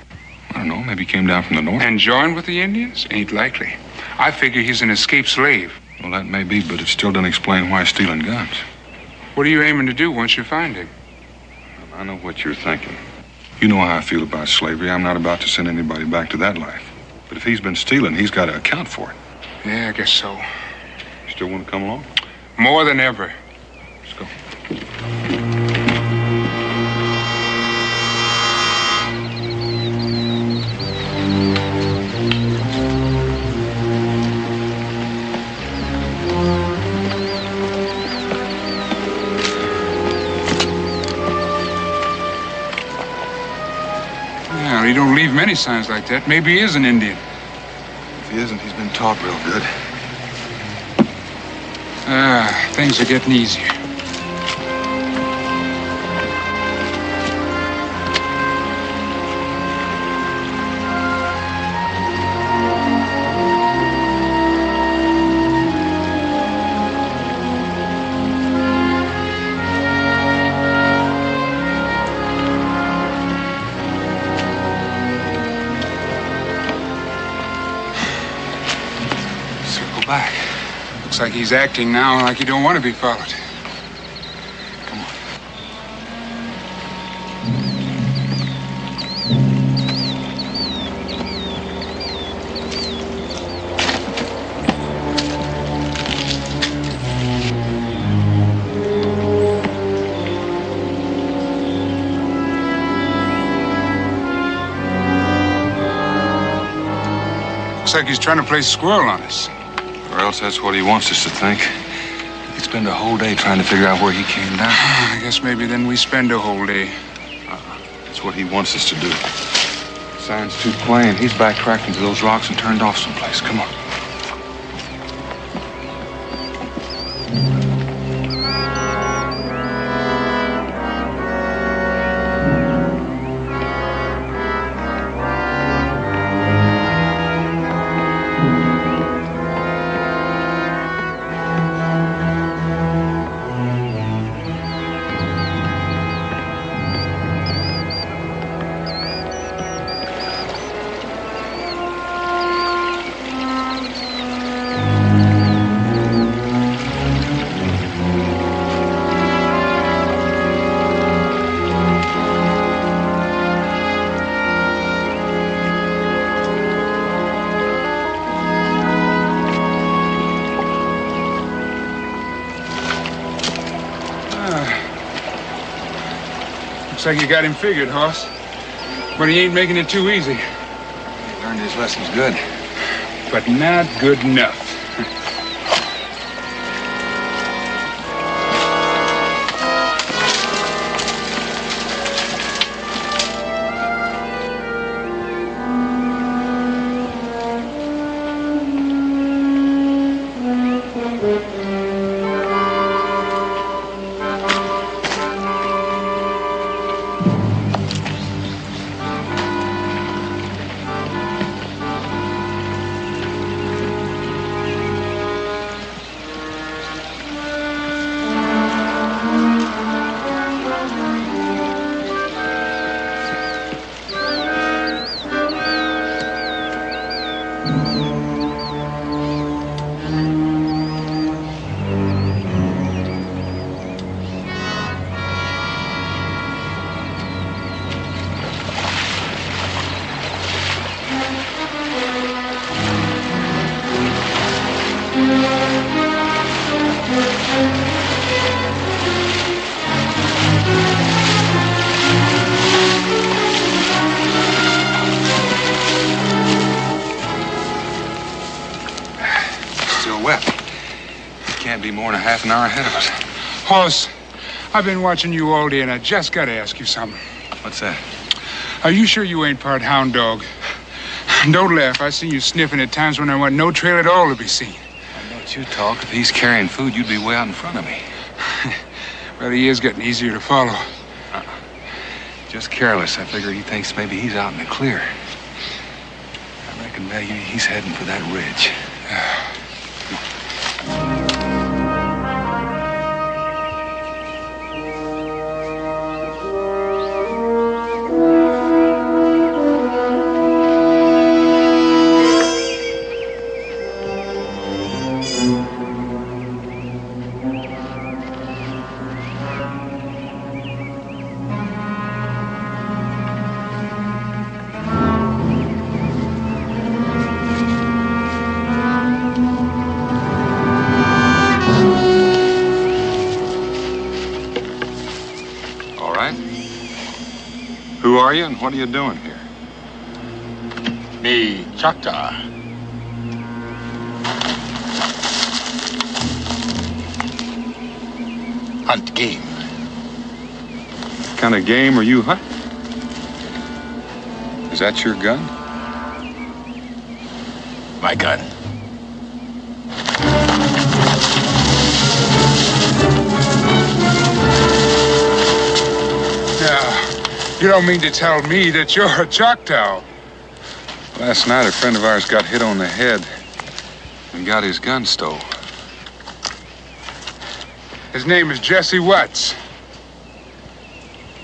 I don't know. Maybe he came down from the north. And joined with the Indians? Ain't likely. I figure he's an escaped slave. Well, that may be, but it still doesn't explain why he's stealing guns. What are you aiming to do once you find him? I know what you're thinking. You know how I feel about slavery. I'm not about to send anybody back to that life. But if he's been stealing, he's got to account for it. Yeah, I guess so. You still want to come along? More than ever. Let's go. Well, he don't leave many signs like that. Maybe he is an Indian. If he isn't, he's been taught real good. Things are getting easier. Circle back. Looks like he's acting now like he don't want to be followed. Looks like he's trying to play squirrel on us. Or else that's what he wants us to think. He could spend a whole day trying to figure out where he came down. I guess maybe then we spend a whole day. That's what he wants us to do. Sign's too plain. He's backtracked into those rocks and turned off someplace. Come on. Looks like you got him figured, Hoss. But he ain't making it too easy. He learned his lessons good. But not good enough. Be more than a half an hour ahead of us. Hoss, I've been watching you all day, and I just got to ask you something. What's that? Are you sure you ain't part hound dog? Don't laugh. I seen you sniffing at times when there wasn't no trail at all to be seen. I don't you talk. If he's carrying food, you'd be way out in front of me. Well, he is getting easier to follow. Just careless. I figure he thinks maybe he's out in the clear. I reckon maybe he's heading for that ridge. Who are you and what are you doing here? Me, Choctaw. Hunt game. What kind of game are you hunting? Is that your gun? My gun. You don't mean to tell me that you're a Choctaw? Last night, a friend of ours got hit on the head and got his gun stole. His name is Jesse Watts.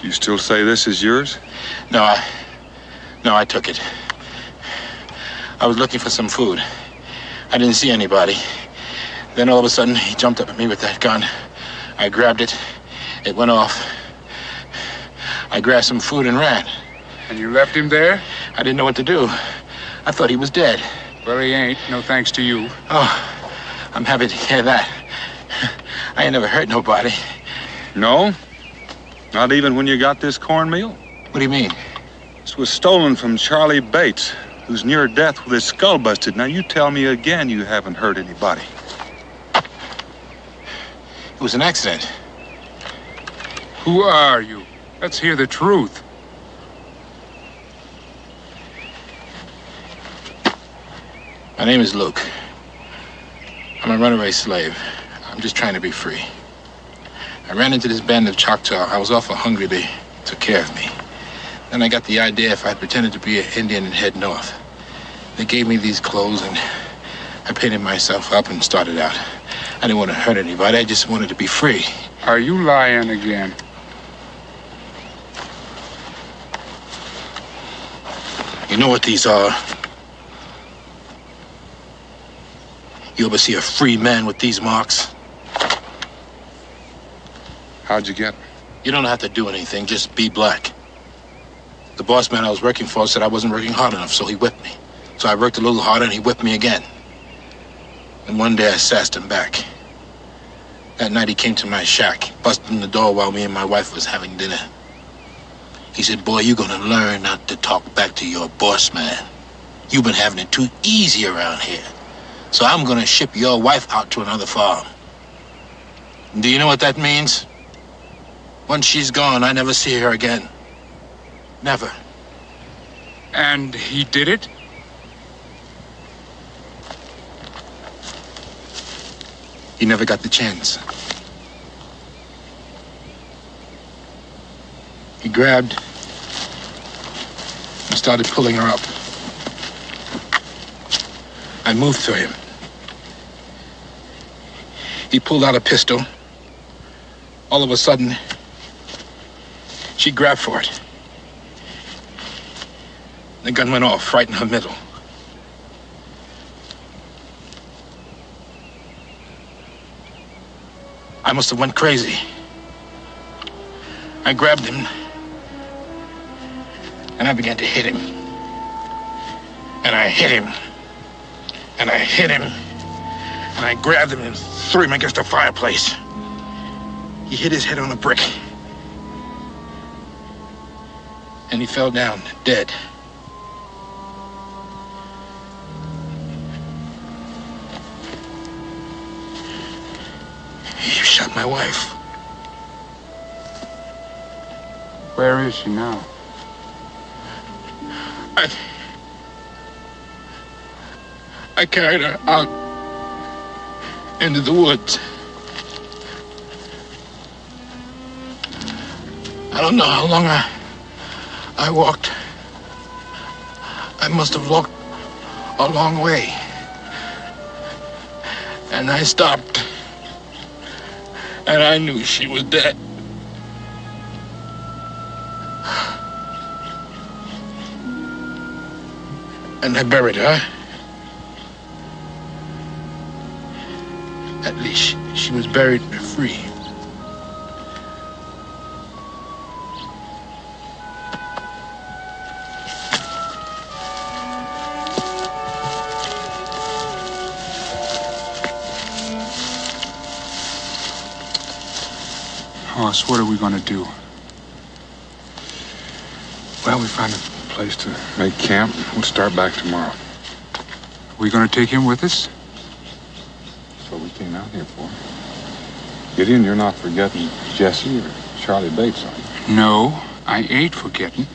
Do you still say this is yours? No, I took it. I was looking for some food. I didn't see anybody. Then all of a sudden, he jumped up at me with that gun. I grabbed it. It went off. I grabbed some food and ran. And you left him there? I didn't know what to do. I thought he was dead. Well, he ain't. No thanks to you. Oh, I'm happy to hear that. I ain't never hurt nobody. No? Not even when you got this cornmeal? What do you mean? This was stolen from Charlie Bates, who's near death with his skull busted. Now, you tell me again you haven't hurt anybody. It was an accident. Who are you? Let's hear the truth. My name is Luke. I'm a runaway slave. I'm just trying to be free. I ran into this band of Choctaw. I was awful hungry. They took care of me. Then I got the idea if I pretended to be an Indian and head north. They gave me these clothes and I painted myself up and started out. I didn't want to hurt anybody. I just wanted to be free. Are you lying again? You know what these are? You ever see a free man with these marks? How'd you get them? You don't have to do anything, just be black. The boss man I was working for said I wasn't working hard enough, so he whipped me. So I worked a little harder and he whipped me again. And one day I sassed him back. That night he came to my shack, busted in the door while me and my wife was having dinner. He said, boy, you're gonna learn not to talk back to your boss man. You've been having it too easy around here. So I'm gonna ship your wife out to another farm. Do you know what that means? Once she's gone, I never see her again. Never. And he did it? He never got the chance. He grabbed and started pulling her up. I moved to him. He pulled out a pistol. All of a sudden, she grabbed for it. The gun went off right in her middle. I must have went crazy. I grabbed him, and I began to hit him. And I hit him, and I hit him, and I grabbed him and threw him against the fireplace. He hit his head on a brick, and he fell down dead. You shot my wife. Where is she now? I carried her out into the woods. I don't know how long I walked. I must have walked a long way. And I stopped. And I knew she was dead. And I buried her. At least she was buried free. Hoss, what are we gonna do? Well, we find a place to make camp. We'll start back tomorrow. Are we gonna take him with us? That's what we came out here for. Gideon, you're not forgetting Jesse or Charlie Bates, are you? No, I ain't forgetting.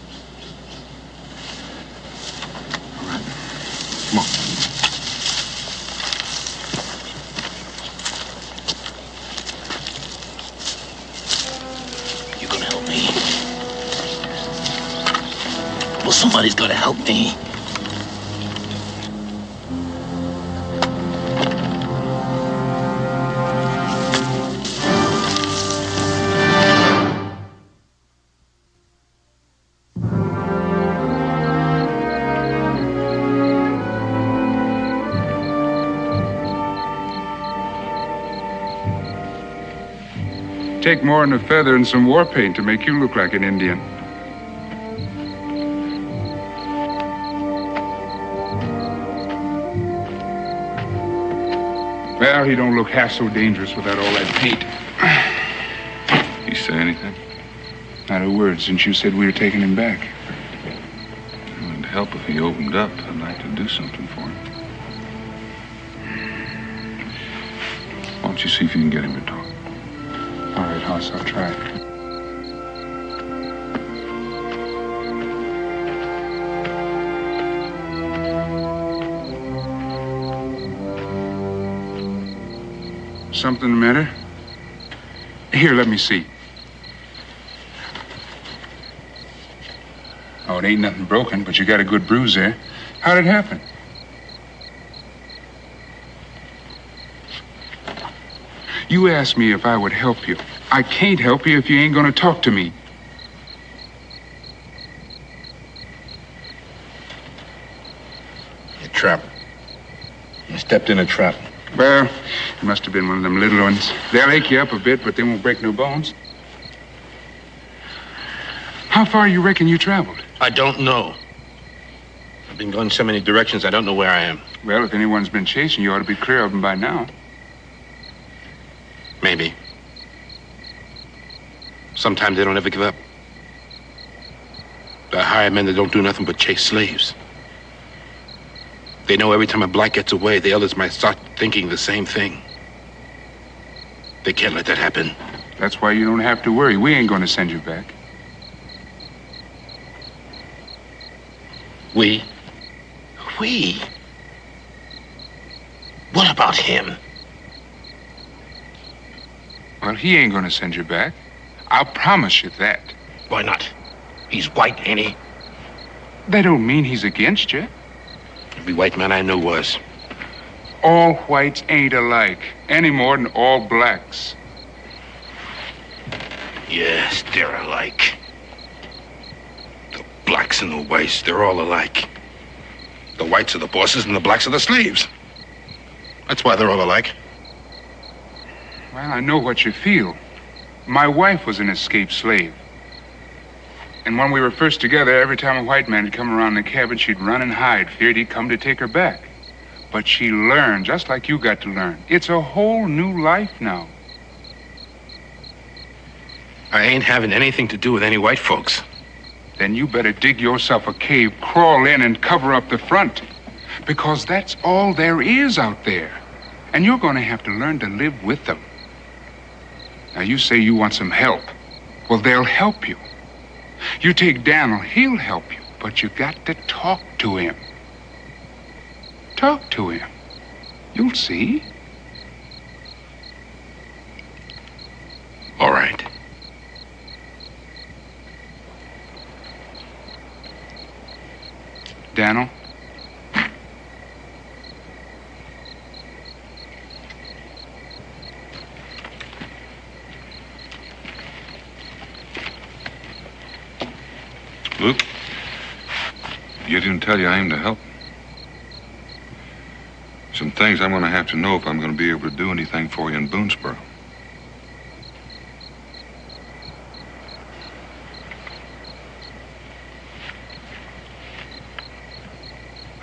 All right. Come on. You gonna help me? Well, somebody's gotta help me. Take more than a feather and some war paint to make you look like an Indian. Well, he don't look half so dangerous without all that paint. You say anything? Not a word since you said we were taking him back. It would help if he opened up. I'd like to do something for him. Why don't you see if you can get him to talk? All right, Hoss, I'll try. Something the matter? Here, let me see. Oh, it ain't nothing broken, but you got a good bruise there. How'd it happen? You asked me if I would help you. I can't help you if you ain't gonna talk to me. You trap. You stepped in a trap. Well, it must have been one of them little ones. They'll ache you up a bit, but they won't break no bones. How far you reckon you traveled? I don't know. I've been going so many directions, I don't know where I am. Well, if anyone's been chasing you, ought to be clear of them by now. Maybe. Sometimes they don't ever give up. They hire men that don't do nothing but chase slaves. They know every time a black gets away, the others might start thinking the same thing. They can't let that happen. That's why you don't have to worry. We ain't gonna send you back. We? We? What about him? Well, he ain't gonna send you back. I'll promise you that. Why not? He's white, ain't he? That don't mean he's against you. Every white man I know was. All whites ain't alike, any more than all blacks. Yes, they're alike. The blacks and the whites, they're all alike. The whites are the bosses and the blacks are the slaves. That's why they're all alike. Well, I know what you feel. My wife was an escaped slave. And when we were first together, every time a white man had come around the cabin, she'd run and hide, feared he'd come to take her back. But she learned, just like you got to learn. It's a whole new life now. I ain't having anything to do with any white folks. Then you better dig yourself a cave, crawl in, and cover up the front. Because that's all there is out there. And you're going to have to learn to live with them. Now, you say you want some help. Well, they'll help you. You take Daniel, he'll help you. But you got to talk to him. Talk to him. You'll see. All right. Daniel? Luke, you didn't tell you I aim to help. Some things I'm going to have to know if I'm going to be able to do anything for you in Boonesboro.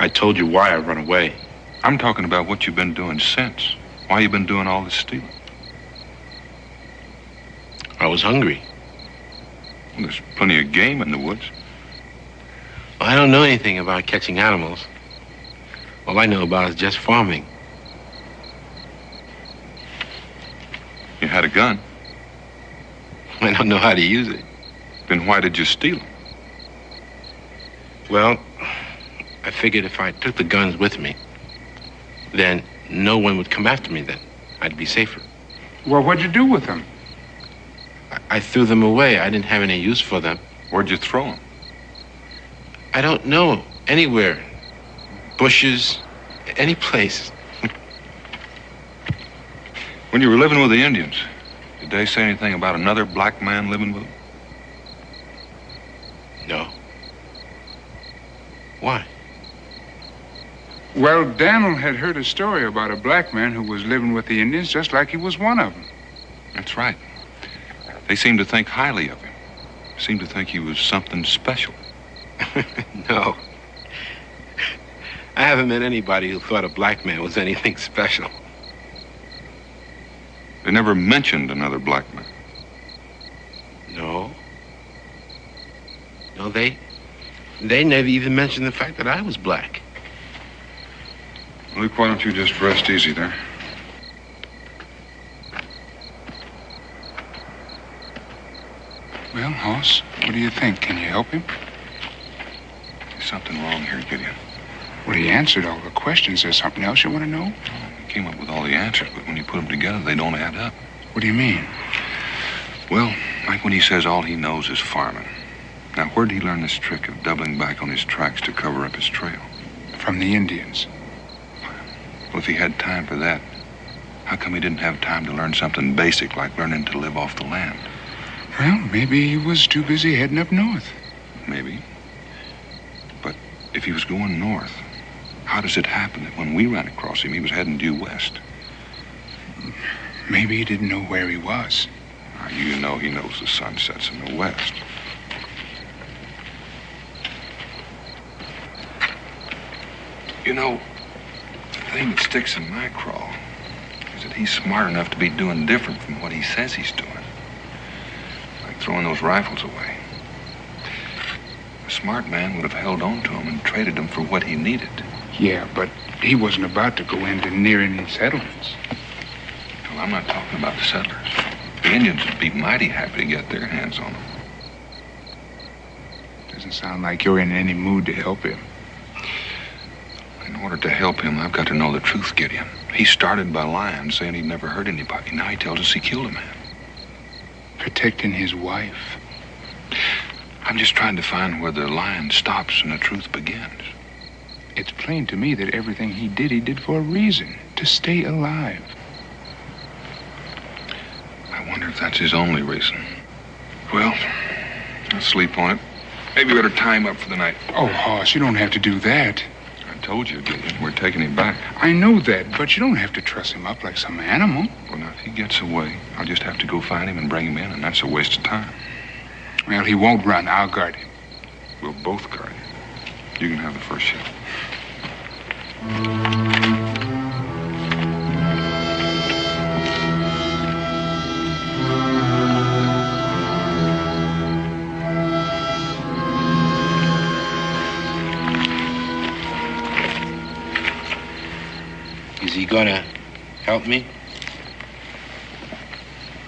I told you why I run away. I'm talking about what you've been doing since. Why you been doing all this stealing? I was hungry. Well, there's plenty of game in the woods. Well, I don't know anything about catching animals. All I know about is just farming. You had a gun. I don't know how to use it. Then why did you steal them? Well, I figured if I took the guns with me, then no one would come after me then. I'd be safer. Well, what'd you do with them? I threw them away. I didn't have any use for them. Where'd you throw them? I don't know. Anywhere. Bushes. Any place. When you were living with the Indians, did they say anything about another black man living with them? No. Why? Well, Daniel had heard a story about a black man who was living with the Indians just like he was one of them. That's right. They seemed to think highly of him. Seemed to think he was something special. No. I haven't met anybody who thought a black man was anything special. They never mentioned another black man. No. No, they never even mentioned the fact that I was black. Luke, why don't you just rest easy there? Well, Hoss, what do you think? Can you help him? There's something wrong here, Gideon. Well, he answered all the questions. There's something else you want to know? He came up with all the answers, but when you put them together, they don't add up. What do you mean? Well, like when he says all he knows is farming. Now, where'd he learn this trick of doubling back on his tracks to cover up his trail? From the Indians. Well, if he had time for that, how come he didn't have time to learn something basic like learning to live off the land? Well, maybe he was too busy heading up north. Maybe. But if he was going north, how does it happen that when we ran across him, he was heading due west? Maybe he didn't know where he was. Now, you know he knows the sun sets in the west. You know, the thing that sticks in my craw is that he's smart enough to be doing different from what he says he's doing. Like throwing those rifles away. A smart man would have held on to them and traded them for what he needed. Yeah, but he wasn't about to go into near any settlements. Well, I'm not talking about the settlers. The Indians would be mighty happy to get their hands on them. Doesn't sound like you're in any mood to help him. In order to help him, I've got to know the truth, Gideon. He started by lying, saying he'd never hurt anybody. Now he tells us he killed a man. Protecting his wife. I'm just trying to find where the lying stops and the truth begins. It's plain to me that everything he did for a reason. To stay alive. I wonder if that's his only reason. Well, I'll sleep on it. Maybe we better tie him up for the night. Oh, Hoss, you don't have to do that. I told you, Gideon, we're taking him back. I know that, but you don't have to truss him up like some animal. Well, now, if he gets away, I'll just have to go find him and bring him in, and that's a waste of time. Well, he won't run. I'll guard him. We'll both guard him. You can have the first shot. Is he gonna help me?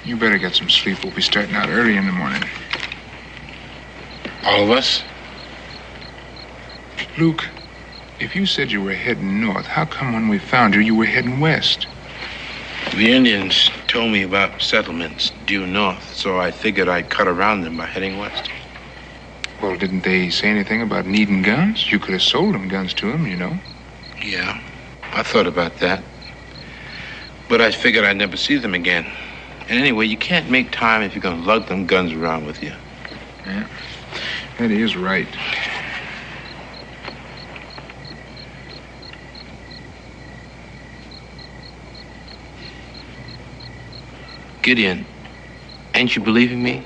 You better get some sleep. We'll be starting out early in the morning. All of us? Luke, if you said you were heading north, how come when we found you, you were heading west? The Indians told me about settlements due north, so I figured I'd cut around them by heading west. Well, didn't they say anything about needing guns? You could have sold them guns to them, you know. Yeah, I thought about that. But I figured I'd never see them again. And anyway, you can't make time if you're gonna lug them guns around with you. Yeah, that is right. Gideon, ain't you believing me?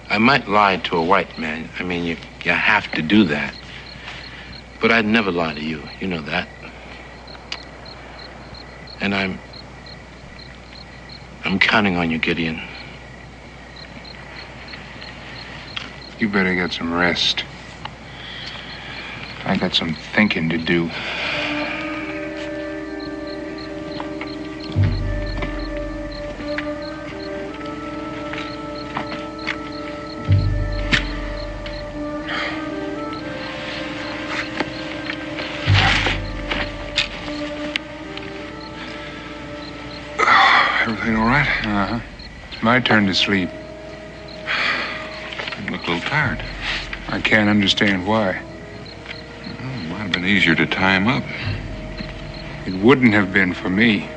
I might lie to a white man. I mean, you have to do that. But I'd never lie to you. You know that. And I'm counting on you, Gideon. You better get some rest. I got some thinking to do. Everything all right? Uh-huh. It's my turn to sleep. You look a little tired. I can't understand why. Well, it might have been easier to tie him up. It wouldn't have been for me.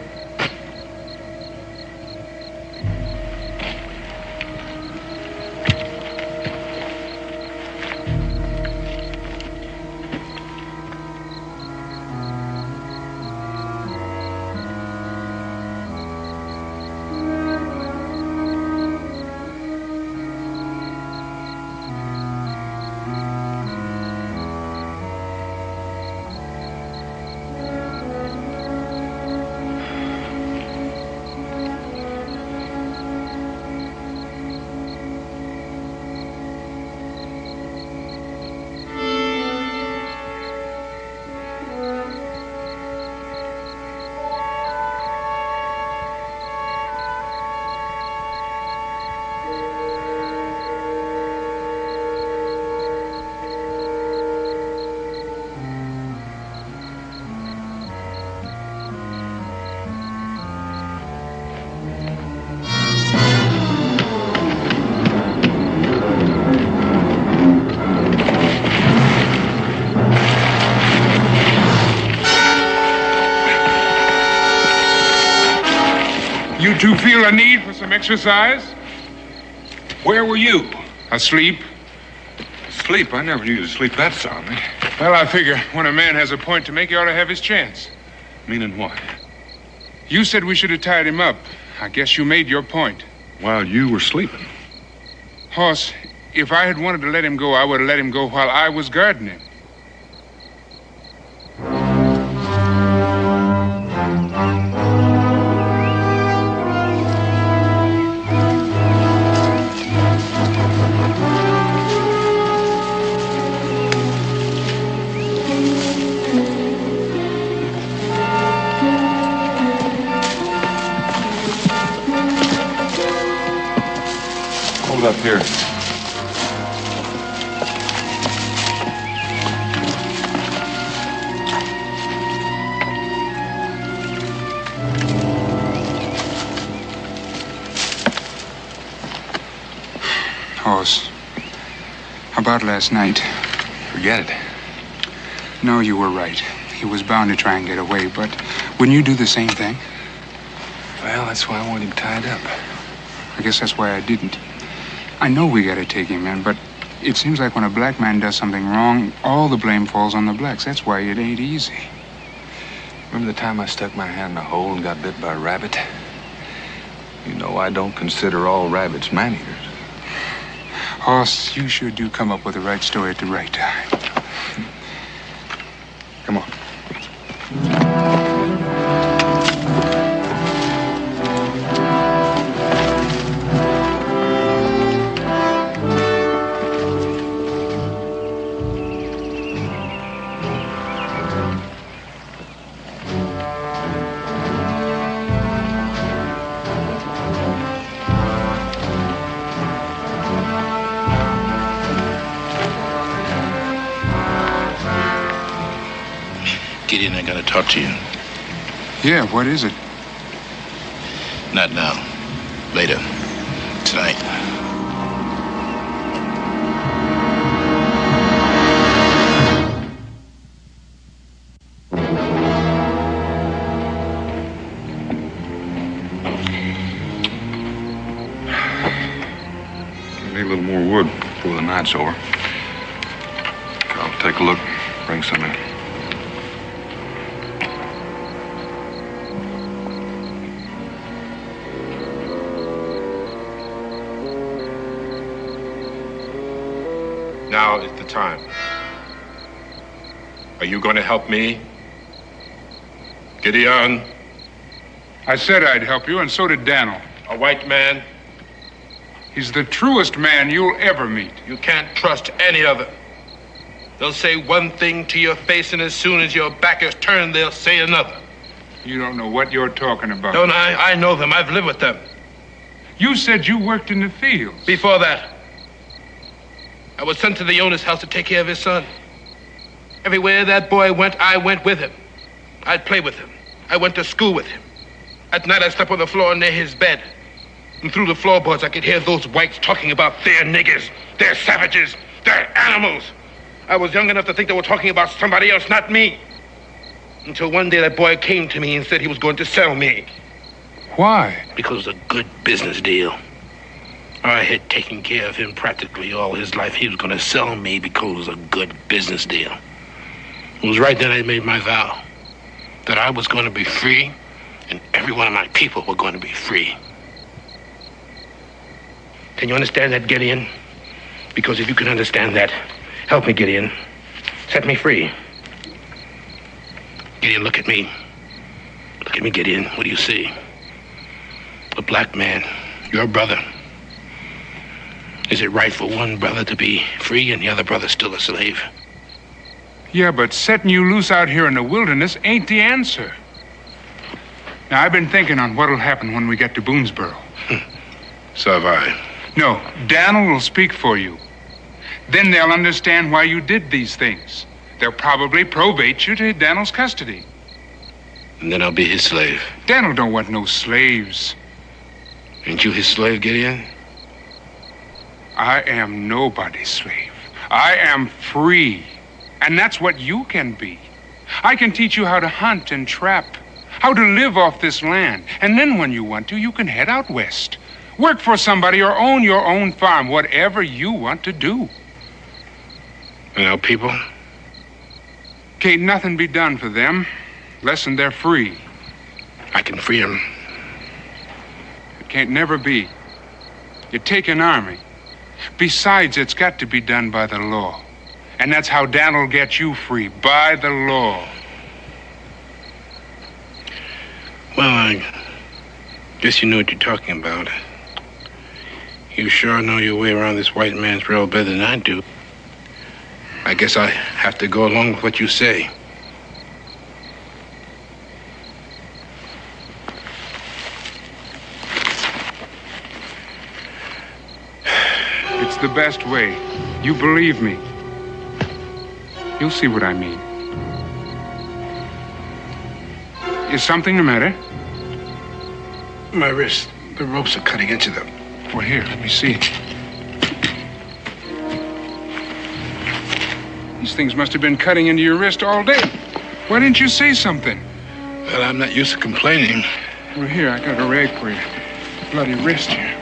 You two feel a need for some exercise? Where were you? Asleep. Sleep? I never knew you to sleep that soundly. Well, I figure when a man has a point to make, he ought to have his chance. Meaning what? You said we should have tied him up. I guess you made your point. While you were sleeping. Hoss, if I had wanted to let him go, I would have let him go while I was guarding him. Hold up here. Hoss, about last night. Forget it. No, you were right. He was bound to try and get away, but wouldn't you do the same thing? Well, that's why I want him tied up. I guess that's why I didn't. I know we gotta take him in, but it seems like when a black man does something wrong, all the blame falls on the blacks. That's why it ain't easy. Remember the time I stuck my hand in a hole and got bit by a rabbit? You know I don't consider all rabbits man-eaters. Hoss, you sure do come up with the right story at the right time. Come on. Gideon, I gotta talk to you. Yeah, what is it? Not now. Later. Tonight. I need a little more wood before the night's over. I'll take a look, bring some in. Now is the time. Are you going to help me? Gideon? I said I'd help you, and so did Daniel. A white man? He's the truest man you'll ever meet. You can't trust any of them. They'll say one thing to your face, and as soon as your back is turned, they'll say another. You don't know what you're talking about. Don't I? I know them. I've lived with them. You said you worked in the fields. Before that, I was sent to the owner's house to take care of his son. Everywhere that boy went, I went with him. I'd play with him. I went to school with him. At night, I slept on the floor near his bed. And through the floorboards, I could hear those whites talking about their niggers, their savages, their animals. I was young enough to think they were talking about somebody else, not me. Until one day, that boy came to me and said he was going to sell me. Why? Because it was a good business deal. I had taken care of him practically all his life. He was going to sell me because it was a good business deal. It was right then I made my vow that I was going to be free and every one of my people were going to be free. Can you understand that, Gideon? Because if you can understand that, help me, Gideon. Set me free. Gideon, look at me. Look at me, Gideon. What do you see? A black man, your brother. Is it right for one brother to be free and the other brother still a slave? Yeah, but setting you loose out here in the wilderness ain't the answer. Now, I've been thinking on what'll happen when we get to Boonesboro. So have I. No, Daniel will speak for you. Then they'll understand why you did these things. They'll probably probate you to Daniel's custody. And then I'll be his slave. Daniel don't want no slaves. Ain't you his slave, Gideon? I am nobody's slave. I am free. And that's what you can be. I can teach you how to hunt and trap. how to live off this land. And then when you want to, you can head out west. Work for somebody or own your own farm, whatever you want to do. You know, people? Can't nothing be done for them, less than they're free. I can free them. It can't never be. You take an army. Besides, it's got to be done by the law. And that's how Dan'll get you free, by the law. Well, I guess you know what you're talking about. You sure know your way around this white man's rail better than I do. I guess I have to go along with what you say. It's the best way. You believe me. You'll see what I mean. Is something the matter? My wrist. The ropes are cutting into them. Well, here, let me see. These things must have been cutting into your wrist all day. Why didn't you say something? Well, I'm not used to complaining. Well, here, I got a rag for you. Bloody wrist here.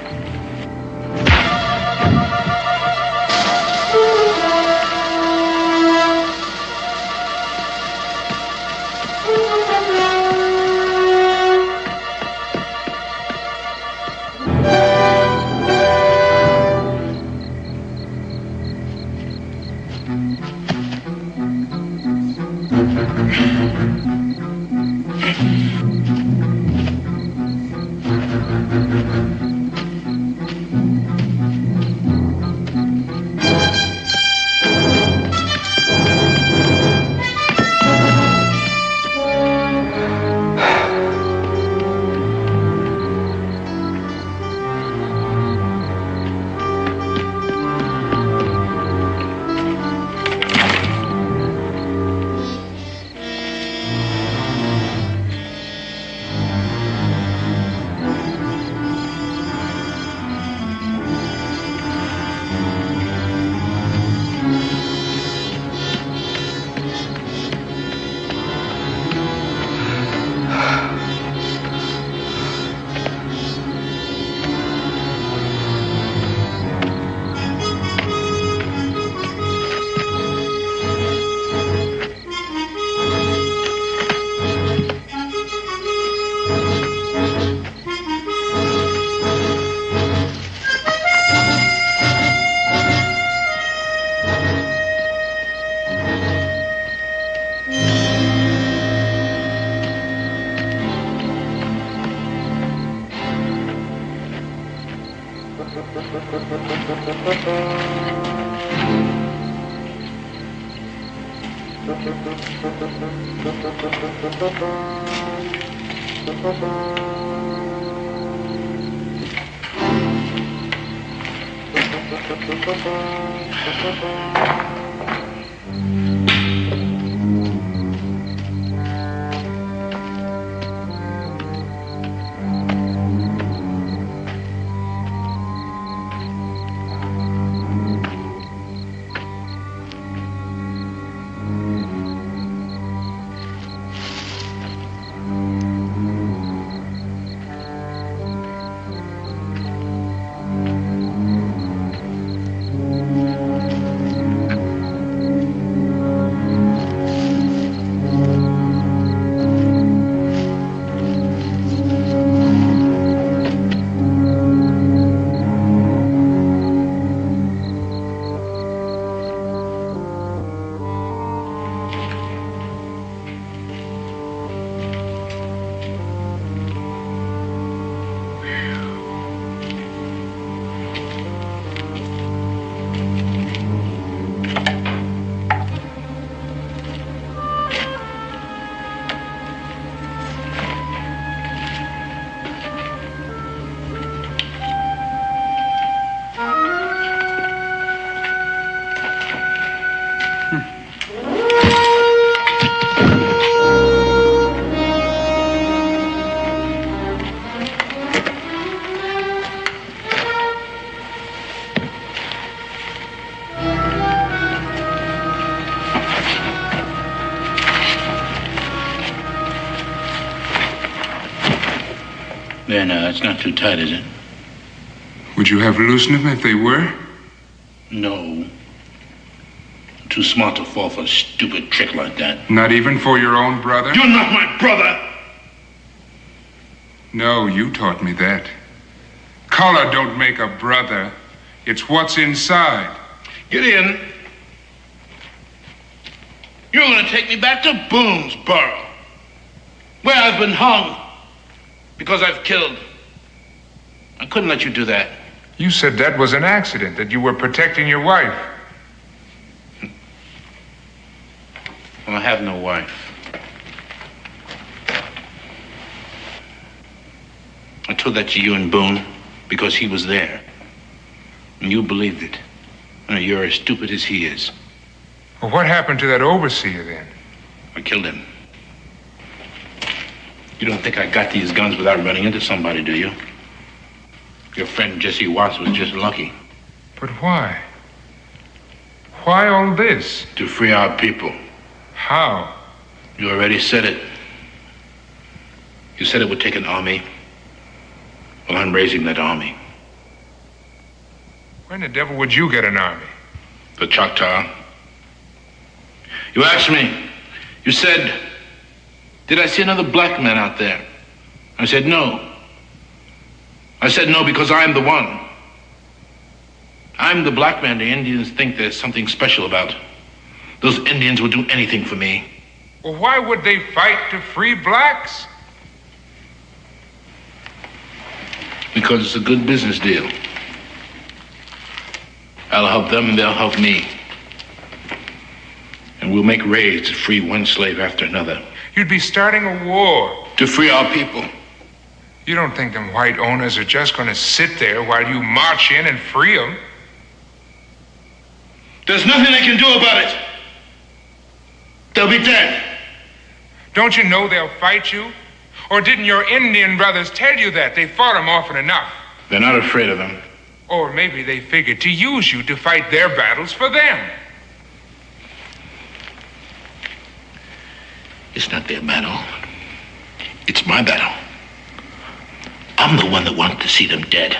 There now, that's not too tight, is it? Would you have loosened them if they were? No. Too smart to fall for a stupid trick like that. Not even for your own brother? You're not my brother! No, you taught me that. Color don't make a brother. It's what's inside. Gideon, you're gonna take me back to Boonesboro, where I've been hung because I've killed. I couldn't let you do that. You said that was an accident, that you were protecting your wife. Well, I have no wife. I told that to you and Boone because he was there. And you believed it. And you're as stupid as he is. Well, what happened to that overseer then? I killed him. You don't think I got these guns without running into somebody, do you? Your friend Jesse Watts was just lucky. But why? Why all this? To free our people. How? You already said it. You said it would take an army. Well, I'm raising that army. When the devil would you get an army? The Choctaw. You asked me. You said, did I see another black man out there? I said, no. I said no because I'm the one. I'm the black man the Indians think there's something special about. Those Indians would do anything for me. Well, why would they fight to free blacks? Because it's a good business deal. I'll help them and they'll help me. And we'll make raids to free one slave after another. You'd be starting a war. To free our people. You don't think them white owners are just going to sit there while you march in and free them? There's nothing they can do about it. They'll be dead. Don't you know they'll fight you? Or didn't your Indian brothers tell you that? They fought them often enough. They're not afraid of them. Or maybe they figured to use you to fight their battles for them. It's not their battle. It's my battle. I'm the one that wants to see them dead.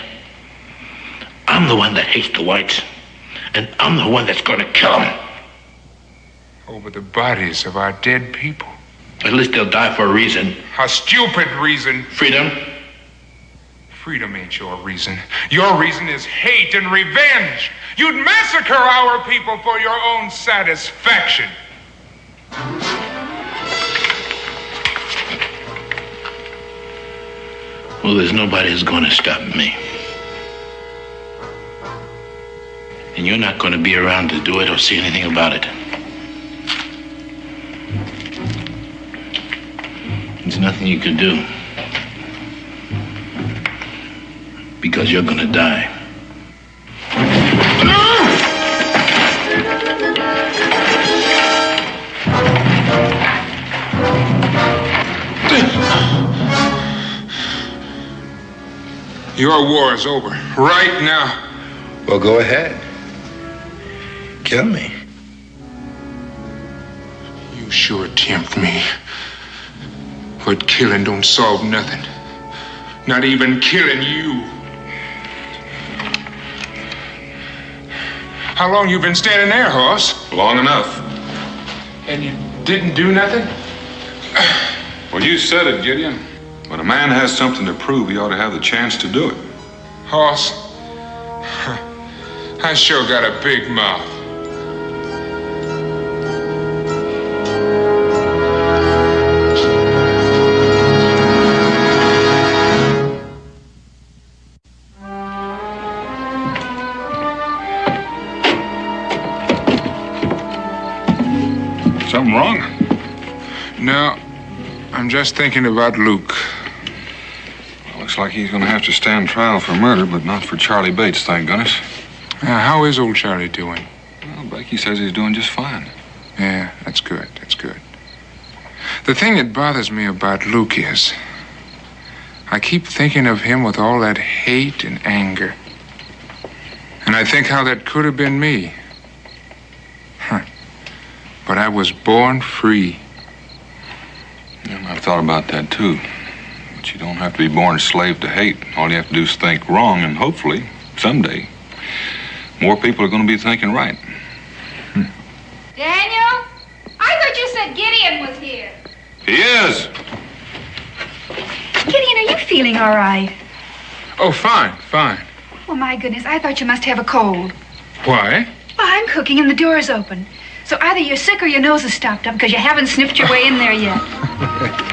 I'm the one that hates the whites. And I'm the one that's going to kill them. Over the bodies of our dead people. At least they'll die for a reason. A stupid reason. Freedom? Freedom ain't your reason. Your reason is hate and revenge. You'd massacre our people for your own satisfaction. Well, there's nobody who's going to stop me. And you're not going to be around to do it or see anything about it. There's nothing you can do. Because you're going to die. Your war is over. Right now. Well, go ahead. Kill me. You sure tempt me. But killing don't solve nothing. Not even killing you. How long you been standing there, Hoss? Long enough. And you didn't do nothing? Well, you said it, Gideon. When a man has something to prove, he ought to have the chance to do it. Hoss, I sure got a big mouth. Something wrong? No, I'm just thinking about Luke. Well, looks like he's going to have to stand trial for murder, but not for Charlie Bates, thank goodness. How is old Charlie doing? Well, Becky says he's doing just fine. Yeah, that's good, that's good. The thing that bothers me about Luke is I keep thinking of him with all that hate and anger. And I think how that could have been me. But I was born free. Yeah, I've thought about that, too. But you don't have to be born a slave to hate. All you have to do is think wrong, and hopefully, someday, more people are going to be thinking right. Daniel? I thought you said Gideon was here. He is. Gideon, are you feeling all right? Oh, fine, fine. Oh, my goodness, I thought you must have a cold. Why? Well, I'm cooking and the door's open. So either you're sick or your nose is stopped up because you haven't sniffed your way in there yet.